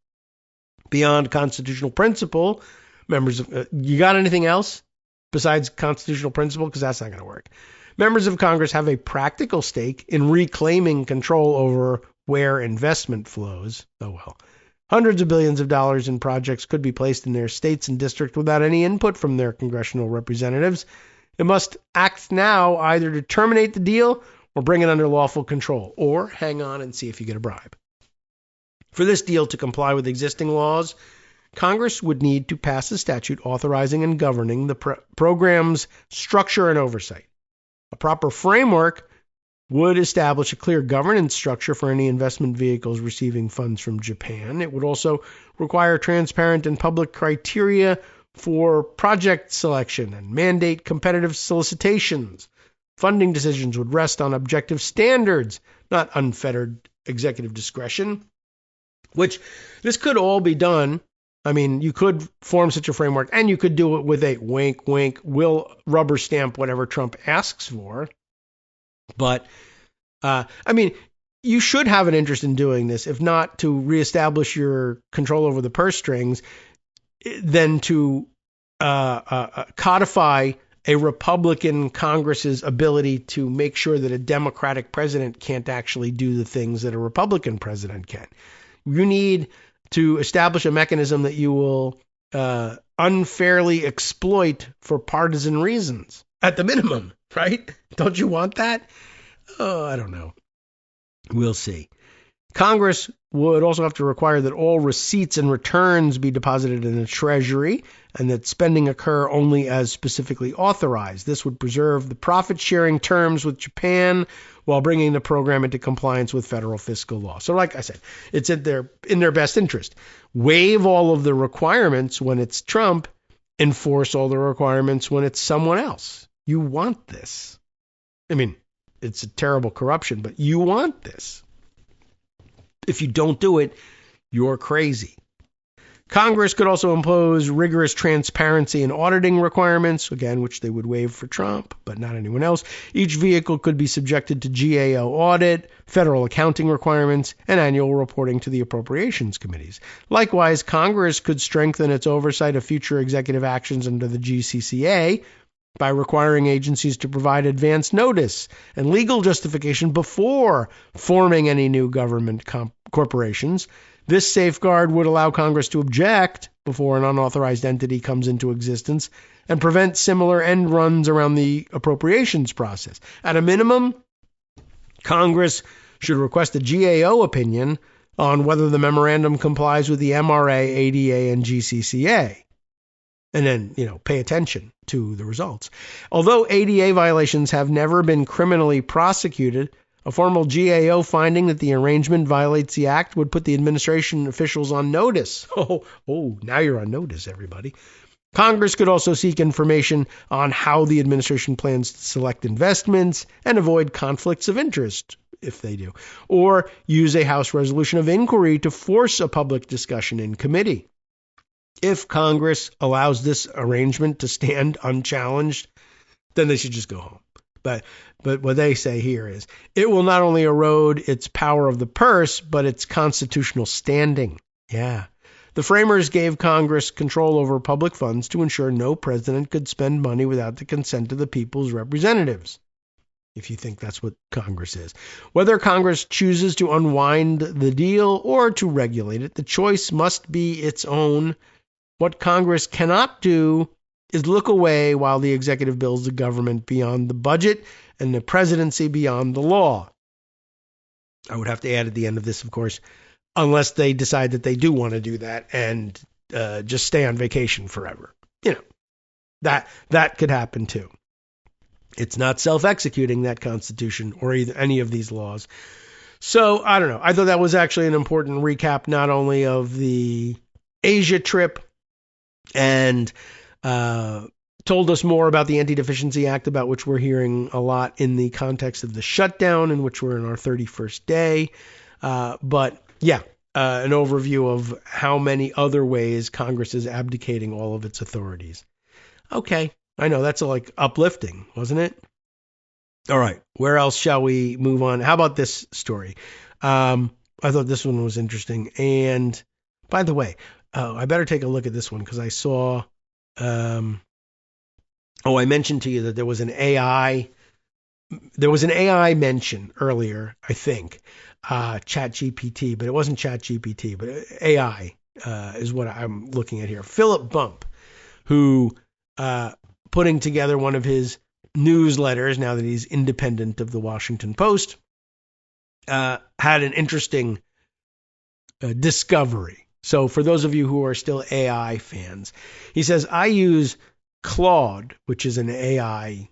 Beyond constitutional principle, you got anything else besides constitutional principle? Because that's not going to work. members of Congress have a practical stake in reclaiming control over where investment flows. Oh well. Hundreds of billions of dollars in projects could be placed in their states and districts without any input from their congressional representatives. It must act now either to terminate the deal or bring it under lawful control, or hang on and see if you get a bribe. For this deal to comply with existing laws, Congress would need to pass a statute authorizing and governing the program's structure and oversight. A proper framework would establish a clear governance structure for any investment vehicles receiving funds from Japan. It would also require transparent and public criteria for project selection and mandate competitive solicitations. Funding decisions would rest on objective standards, not unfettered executive discretion, which this could all be done. I mean, you could form such a framework, and you could do it with a wink, wink, we'll rubber stamp whatever Trump asks for. But, I mean, you should have an interest in doing this, if not to reestablish your control over the purse strings, then to codify a Republican Congress's ability to make sure that a Democratic president can't actually do the things that a Republican president can. You need to establish a mechanism that you will unfairly exploit for partisan reasons, at the minimum, right? Don't you want that? Oh, I don't know. We'll see. Congress would also have to require that all receipts and returns be deposited in the Treasury and that spending occur only as specifically authorized. This would preserve the profit-sharing terms with Japan while bringing the program into compliance with federal fiscal law. So like I said, it's in their best interest. Waive all of the requirements when it's Trump, enforce all the requirements when it's someone else. You want this. I mean, it's a terrible corruption, but you want this. If you don't do it, you're crazy. Congress could also impose rigorous transparency and auditing requirements, again, which they would waive for Trump, but not anyone else. Each vehicle could be subjected to GAO audit, federal accounting requirements, and annual reporting to the appropriations committees. Likewise, Congress could strengthen its oversight of future executive actions under the GCCA by requiring agencies to provide advance notice and legal justification before forming any new government corporations. This safeguard would allow Congress to object before an unauthorized entity comes into existence and prevent similar end runs around the appropriations process. At a minimum, Congress should request a GAO opinion on whether the memorandum complies with the MRA, ADA, and GCCA. And then, pay attention to the results. Although ADA violations have never been criminally prosecuted, a formal GAO finding that the arrangement violates the act would put the administration officials on notice. Oh, now you're on notice, everybody. Congress could also seek information on how the administration plans to select investments and avoid conflicts of interest, if they do, or use a House resolution of inquiry to force a public discussion in committee. If Congress allows this arrangement to stand unchallenged, then they should just go home. But what they say here is it will not only erode its power of the purse, but its constitutional standing. Yeah. The framers gave Congress control over public funds to ensure no president could spend money without the consent of the people's representatives. If you think that's what Congress is. Whether Congress chooses to unwind the deal or to regulate it, the choice must be its own. What Congress cannot do is look away while the executive builds the government beyond the budget and the presidency beyond the law. I would have to add at the end of this, of course, unless they decide that they do want to do that and just stay on vacation forever. That could happen too. It's not self-executing, that Constitution or either any of these laws. So, I don't know. I thought that was actually an important recap, not only of the Asia trip and told us more about the Anti-Deficiency Act, about which we're hearing a lot in the context of the shutdown, in which we're in our 31st day. But yeah, an overview of how many other ways Congress is abdicating all of its authorities. Okay, I know that's like uplifting, wasn't it? All right, where else shall we move on? How about this story? I thought this one was interesting. And by the way, I better take a look at this one because I saw, I mentioned to you that there was an AI there was an AI mention earlier, I think, ChatGPT, but it wasn't ChatGPT, but AI is what I'm looking at here. Philip Bump, who putting together one of his newsletters, now that he's independent of the Washington Post, had an interesting discovery. So for those of you who are still AI fans, he says, I use Claude, which is an AI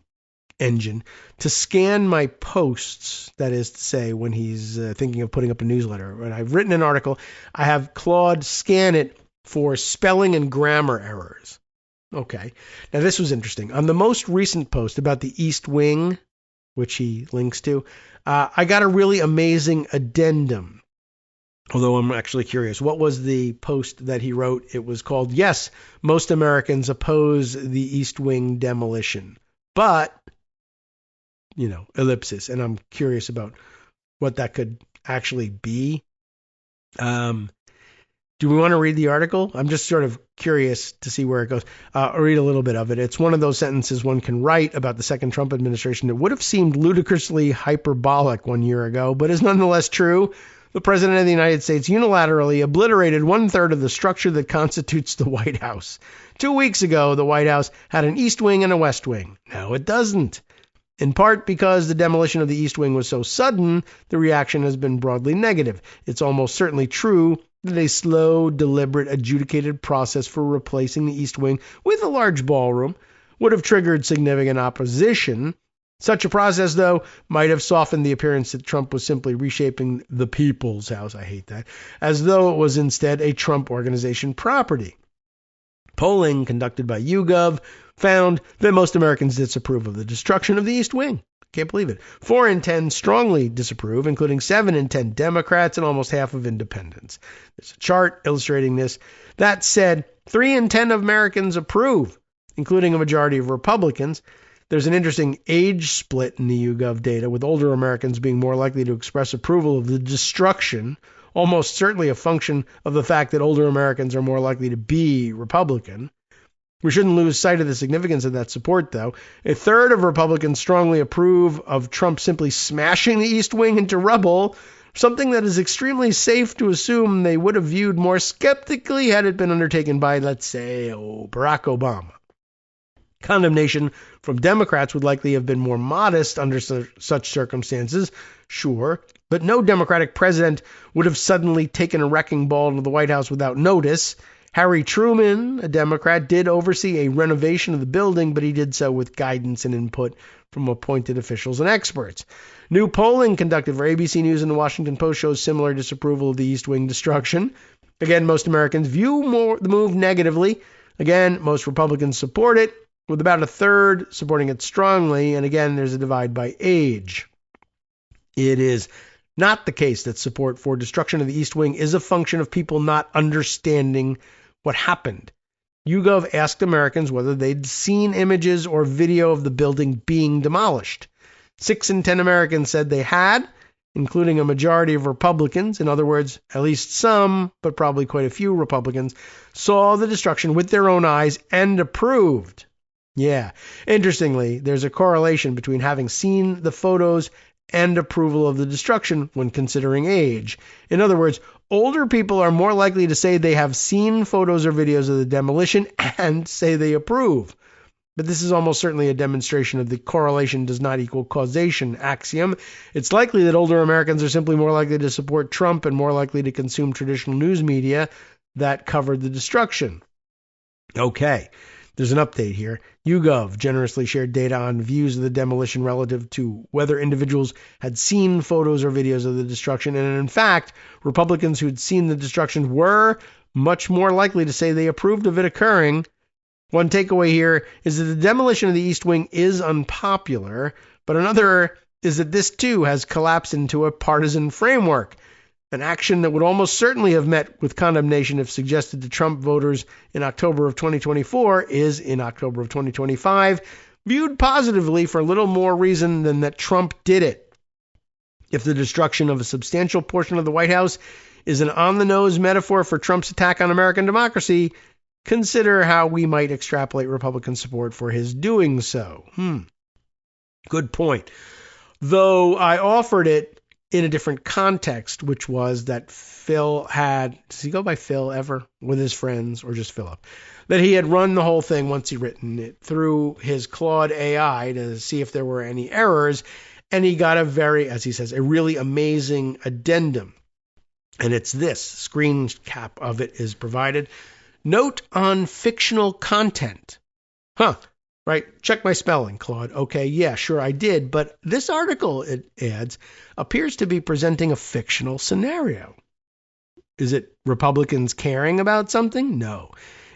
engine, to scan my posts. That is to say, when he's thinking of putting up a newsletter. When I've written an article, I have Claude scan it for spelling and grammar errors. Okay. Now, this was interesting. On the most recent post about the East Wing, which he links to, I got a really amazing addendum. Although I'm actually curious, what was the post that he wrote? It was called, Yes, Most Americans Oppose the East Wing Demolition. But, ellipsis. And I'm curious about what that could actually be. Do we want to read the article? I'm just sort of curious to see where it goes. I'll read a little bit of it. It's one of those sentences one can write about the second Trump administration that would have seemed ludicrously hyperbolic 1 year ago, but is nonetheless true. The President of the United States unilaterally obliterated 1/3 of the structure that constitutes the White House. 2 weeks ago, the White House had an East Wing and a West Wing. Now it doesn't. In part because the demolition of the East Wing was so sudden, the reaction has been broadly negative. It's almost certainly true that a slow, deliberate, adjudicated process for replacing the East Wing with a large ballroom would have triggered significant opposition. Such a process, though, might have softened the appearance that Trump was simply reshaping the People's House, I hate that, as though it was instead a Trump Organization property. Polling conducted by YouGov found that most Americans disapprove of the destruction of the East Wing. Can't believe it. 4 in 10 strongly disapprove, including 7 in 10 Democrats and almost half of independents. There's a chart illustrating this. That said, 3 in 10 Americans approve, including a majority of Republicans. There's an interesting age split in the YouGov data, with older Americans being more likely to express approval of the destruction, almost certainly a function of the fact that older Americans are more likely to be Republican. We shouldn't lose sight of the significance of that support, though. 1/3 of Republicans strongly approve of Trump simply smashing the East Wing into rubble, something that is extremely safe to assume they would have viewed more skeptically had it been undertaken by, let's say, Barack Obama. Condemnation from Democrats would likely have been more modest under such circumstances, sure, but no Democratic president would have suddenly taken a wrecking ball to the White House without notice. Harry Truman, a Democrat, did oversee a renovation of the building, but he did so with guidance and input from appointed officials and experts. New polling conducted for ABC News and the Washington Post shows similar disapproval of the East Wing destruction. Again, most Americans view the move negatively. Again, most Republicans support it, with about 1/3 supporting it strongly. And again, there's a divide by age. It is not the case that support for destruction of the East Wing is a function of people not understanding what happened. YouGov asked Americans whether they'd seen images or video of the building being demolished. 6 in 10 Americans said they had, including a majority of Republicans. In other words, at least some, but probably quite a few Republicans, saw the destruction with their own eyes and approved. Yeah. Interestingly, there's a correlation between having seen the photos and approval of the destruction when considering age. In other words, older people are more likely to say they have seen photos or videos of the demolition and say they approve. But this is almost certainly a demonstration of the correlation does not equal causation axiom. It's likely that older Americans are simply more likely to support Trump and more likely to consume traditional news media that covered the destruction. Okay. There's an update here. YouGov generously shared data on views of the demolition relative to whether individuals had seen photos or videos of the destruction. And in fact, Republicans who'd seen the destruction were much more likely to say they approved of it occurring. One takeaway here is that the demolition of the East Wing is unpopular, but another is that this too has collapsed into a partisan framework. An action that would almost certainly have met with condemnation if suggested to Trump voters in October of 2024 is, in October of 2025, viewed positively for little more reason than that Trump did it. If the destruction of a substantial portion of the White House is an on-the-nose metaphor for Trump's attack on American democracy, consider how we might extrapolate Republican support for his doing so. Good point. though I offered it in a different context, which was that Phil had, does he go by Phil ever with his friends, or just Philip? That he had run the whole thing once he'd written it through his Claude AI to see if there were any errors. And he got a very, as he says, a really amazing addendum. And it's this, screen cap of it is provided. Note on fictional content. Right, check my spelling, Claude. Okay, yeah, sure I did. But this article, it adds, appears to be presenting a fictional scenario. Is it Republicans caring about something? No.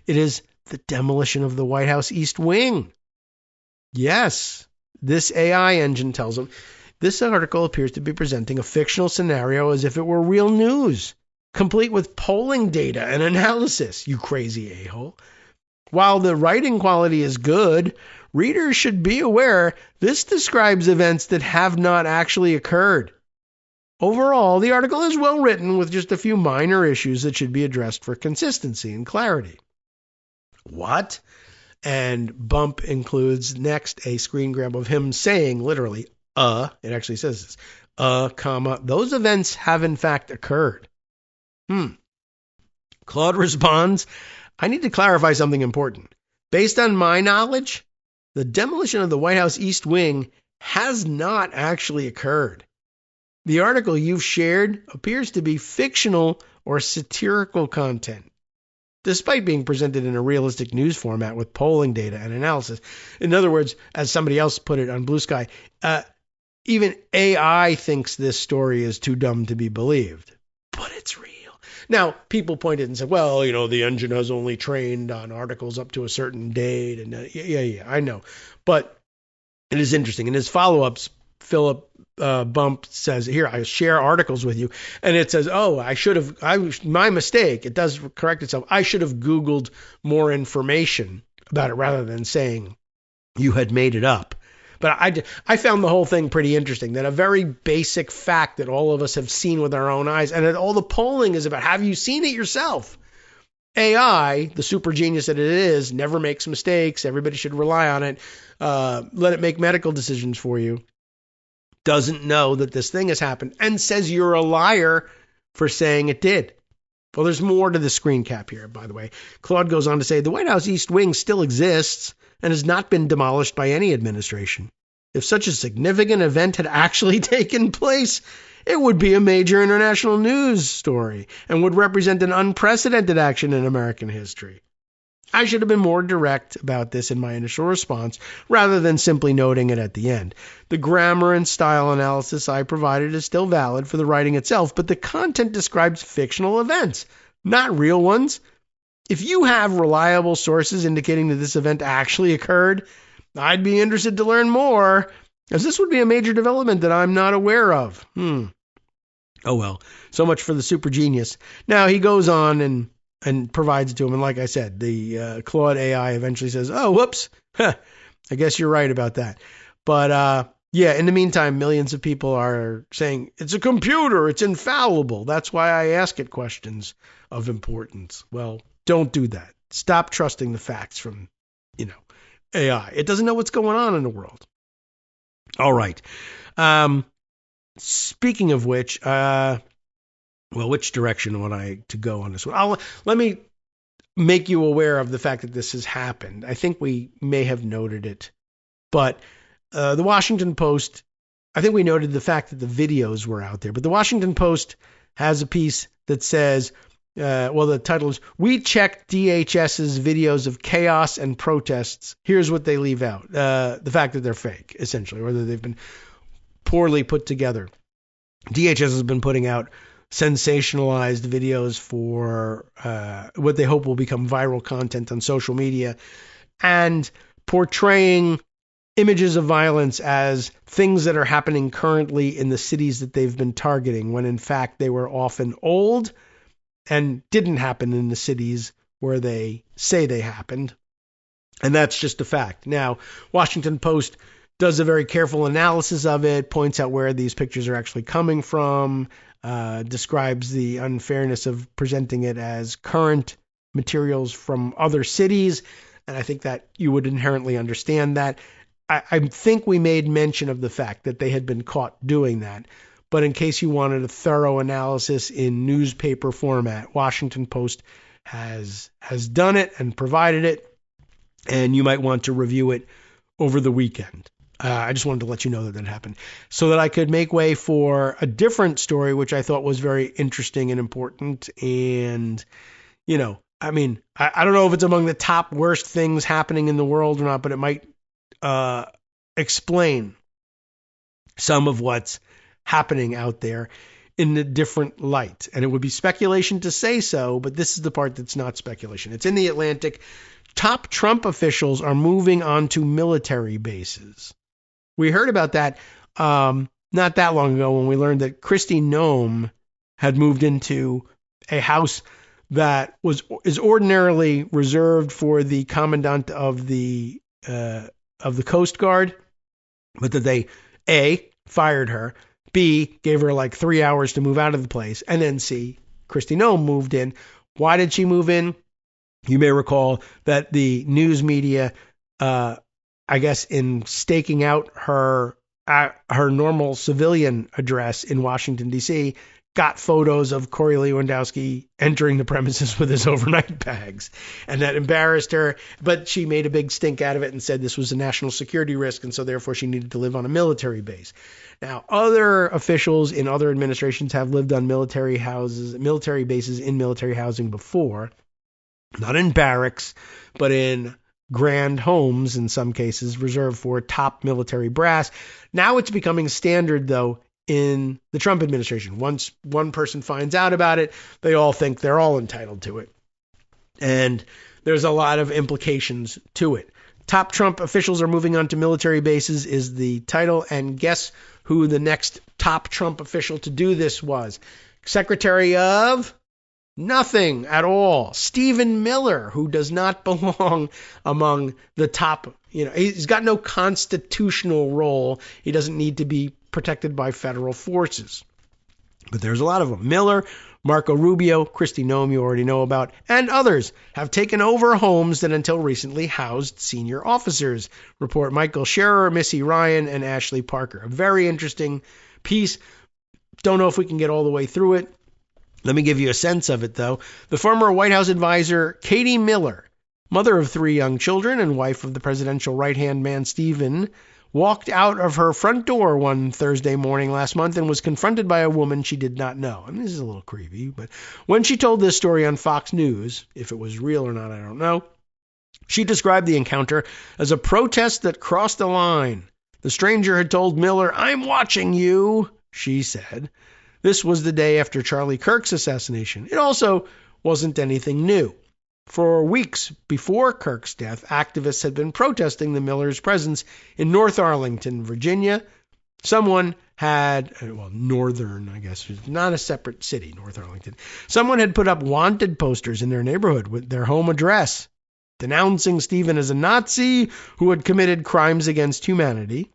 It is the demolition of the White House East Wing. Yes, this AI engine tells them this article appears to be presenting a fictional scenario as if it were real news, complete with polling data and analysis, you crazy a-hole. While the writing quality is good, readers should be aware this describes events that have not actually occurred. Overall, the article is well written with just a few minor issues that should be addressed for consistency and clarity. What? And bump includes next a screen grab of him saying literally, it actually says this, comma, those events have in fact occurred. Claude responds, I need to clarify something important. Based on my knowledge, the demolition of the White House East Wing has not actually occurred. The article you've shared appears to be fictional or satirical content, despite being presented in a realistic news format with polling data and analysis. In other words, as somebody else put it on Blue Sky, even AI thinks this story is too dumb to be believed, but it's real. Now, people pointed and said, well, the engine has only trained on articles up to a certain date. And yeah, I know. But it is interesting. In his follow-ups, Philip Bump says, here, I share articles with you. And it says, my mistake. It does correct itself. I should have Googled more information about it rather than saying you had made it up. But I found the whole thing pretty interesting, that a very basic fact that all of us have seen with our own eyes, and that all the polling is about, have you seen it yourself? AI, the super genius that it is, never makes mistakes. Everybody should rely on it. Let it make medical decisions for you. Doesn't know that this thing has happened and says you're a liar for saying it did. Well, there's more to the screen cap here, by the way. Claude goes on to say, the White House East Wing still exists and has not been demolished by any administration. If such a significant event had actually taken place, it would be a major international news story and would represent an unprecedented action in American history. I should have been more direct about this in my initial response rather than simply noting it at the end. The grammar and style analysis I provided is still valid for the writing itself, but the content describes fictional events, not real ones. If you have reliable sources indicating that this event actually occurred, I'd be interested to learn more, as this would be a major development that I'm not aware of. Oh well, so much for the super genius. Now he goes on and provides it to him, and like I said, the Claude AI eventually says, oh, whoops, I guess you're right about that. But yeah, in the meantime, millions of people are saying, it's a computer, it's infallible. That's why I ask it questions of importance. Well, don't do that. Stop trusting the facts from, AI. It doesn't know what's going on in the world. All right. Speaking of which, which direction would I to go on this one? Let me make you aware of the fact that this has happened. I think we may have noted it, but the Washington Post, I think we noted the fact that the videos were out there, but the Washington Post has a piece that says, the title is, we checked DHS's videos of chaos and protests. Here's what they leave out. The fact that they're fake, essentially, or that they've been poorly put together. DHS has been putting out sensationalized videos for what they hope will become viral content on social media and portraying images of violence as things that are happening currently in the cities that they've been targeting, when in fact they were often old and didn't happen in the cities where they say they happened. And that's just a fact. Now, Washington Post does a very careful analysis of it, points out where these pictures are actually coming from, describes the unfairness of presenting it as current materials from other cities. And I think that you would inherently understand that. I think we made mention of the fact that they had been caught doing that. But in case you wanted a thorough analysis in newspaper format, Washington Post has done it and provided it, and you might want to review it over the weekend. I just wanted to let you know that that happened so that I could make way for a different story, which I thought was very interesting and important. And, you know, I mean, I don't know if it's among the top worst things happening in the world or not, but it might explain some of what's happening out there in a different light. And it would be speculation to say so, but this is the part that's not speculation. It's in the Atlantic. Top Trump officials are moving on to military bases. We heard about that not that long ago when we learned that Kristi Noem had moved into a house that is ordinarily reserved for the commandant of the Coast Guard, but that they A, fired her, B, gave her like 3 hours to move out of the place, and then C, Kristi Noem moved in. Why did she move in? You may recall that the news media, I guess, in staking out her normal civilian address in Washington, D.C., got photos of Corey Lewandowski entering the premises with his overnight bags. And that embarrassed her, but she made a big stink out of it and said this was a national security risk, and so therefore she needed to live on a military base. Now, other officials in other administrations have lived on military bases in military housing before. Not in barracks, but in grand homes, in some cases, reserved for top military brass. Now it's becoming standard, though, in the Trump administration. Once one person finds out about it, they all think they're all entitled to it. And there's a lot of implications to it. Top Trump officials are moving on to military bases is the title, and guess who the next top Trump official to do this was? Secretary of nothing at all. Stephen Miller, who does not belong among the top, he's got no constitutional role. He doesn't need to be protected by federal forces. But there's a lot of them. Miller, Marco Rubio, Kristi Noem, you already know about, and others have taken over homes that until recently housed senior officers. Report Michael Scherer, Missy Ryan, and Ashley Parker. A very interesting piece. Don't know if we can get all the way through it. Let me give you a sense of it, though. The former White House advisor, Katie Miller, mother of 3 young children and wife of the presidential right-hand man, Stephen, walked out of her front door one Thursday morning last month and was confronted by a woman she did not know. I mean, this is a little creepy, but when she told this story on Fox News, if it was real or not, I don't know, she described the encounter as a protest that crossed a line. The stranger had told Miller, "I'm watching you," she said. This was the day after Charlie Kirk's assassination. It also wasn't anything new. For weeks before Kirk's death, activists had been protesting the Millers' presence in North Arlington, Virginia. Someone had, northern, I guess, not a separate city, North Arlington. Someone had put up wanted posters in their neighborhood with their home address, denouncing Stephen as a Nazi who had committed crimes against humanity.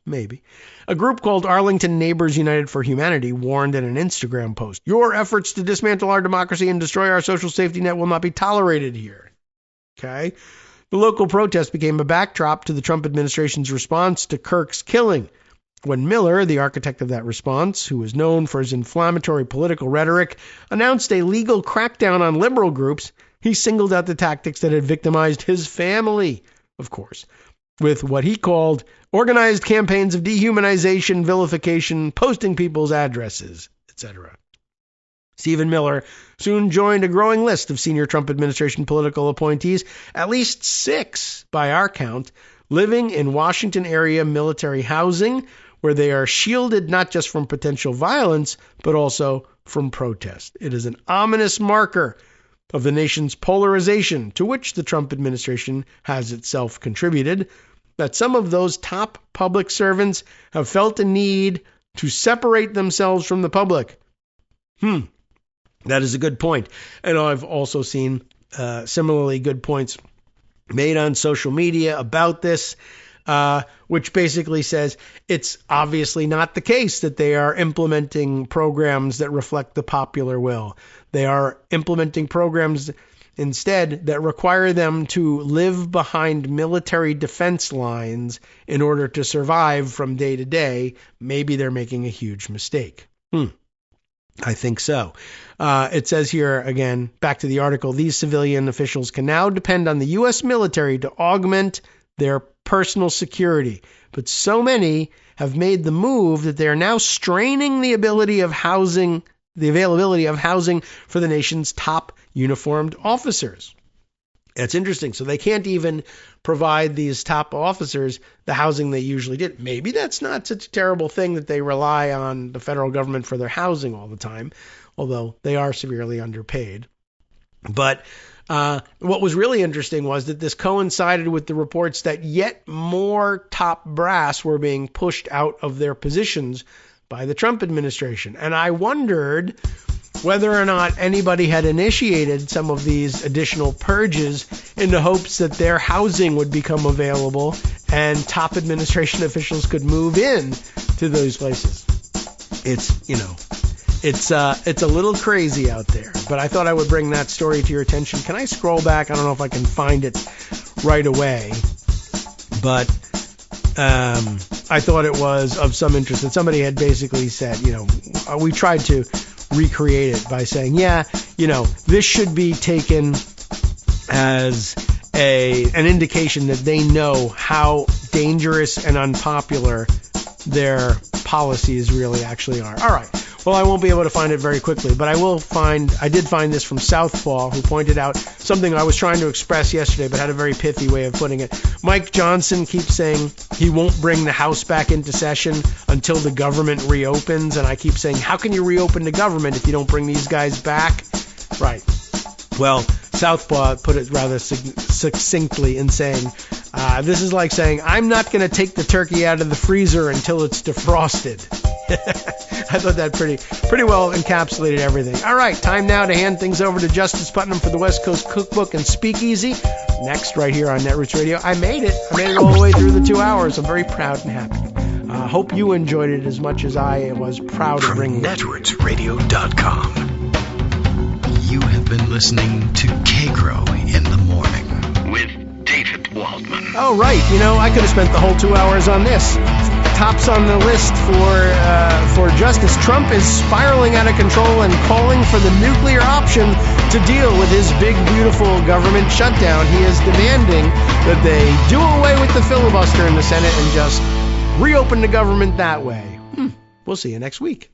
Maybe. A group called Arlington Neighbors United for Humanity warned in an Instagram post, "Your efforts to dismantle our democracy and destroy our social safety net will not be tolerated here." Okay? The local protest became a backdrop to the Trump administration's response to Kirk's killing. When Miller, the architect of that response, who was known for his inflammatory political rhetoric, announced a legal crackdown on liberal groups, he singled out the tactics that had victimized his family, of course, with what he called organized campaigns of dehumanization, vilification, posting people's addresses, etc. Stephen Miller soon joined a growing list of senior Trump administration political appointees, at least 6 by our count, living in Washington area military housing, where they are shielded not just from potential violence, but also from protest. It is an ominous marker of the nation's polarization, to which the Trump administration has itself contributed, that some of those top public servants have felt a need to separate themselves from the public. That is a good point. And I've also seen similarly good points made on social media about this, which basically says it's obviously not the case that they are implementing programs that reflect the popular will. They are implementing programs instead that require them to live behind military defense lines in order to survive from day to day, maybe they're making a huge mistake. I think so. It says here, again, back to the article, these civilian officials can now depend on the U.S. military to augment their personal security. But so many have made the move that they are now straining the availability of housing for the nation's top uniformed officers. It's interesting. So they can't even provide these top officers the housing they usually did. Maybe that's not such a terrible thing that they rely on the federal government for their housing all the time, although they are severely underpaid. But what was really interesting was that this coincided with the reports that yet more top brass were being pushed out of their positions by the Trump administration. And I wondered whether or not anybody had initiated some of these additional purges in the hopes that their housing would become available and top administration officials could move in to those places. It's a little crazy out there, but I thought I would bring that story to your attention. Can I scroll back? I don't know if I can find it right away, but I thought it was of some interest that somebody had basically said, we tried to recreate it by saying, this should be taken as an indication that they know how dangerous and unpopular their policies really actually are. All right. Well, I won't be able to find it very quickly, but I did find this from Southpaw, who pointed out something I was trying to express yesterday, but had a very pithy way of putting it. Mike Johnson keeps saying he won't bring the House back into session until the government reopens, and I keep saying, how can you reopen the government if you don't bring these guys back? Right. Well, Southpaw put it rather succinctly in saying, this is like saying, I'm not going to take the turkey out of the freezer until it's defrosted. I thought that pretty well encapsulated everything. All right, time now to hand things over to Justice Putnam for the West Coast Cookbook and Speakeasy. Next, right here on Netroots Radio. I made it all the way through the 2 hours. I'm very proud and happy. Hope you enjoyed it as much as I was proud of bringing it. From netrootsradio.com. You have been listening to Kagro in the Morning with David Waldman. Oh, right. I could have spent the whole 2 hours on this. Tops on the list for justice. Trump is spiraling out of control and calling for the nuclear option to deal with his big, beautiful government shutdown. He is demanding that they do away with the filibuster in the Senate and just reopen the government that way. We'll see you next week.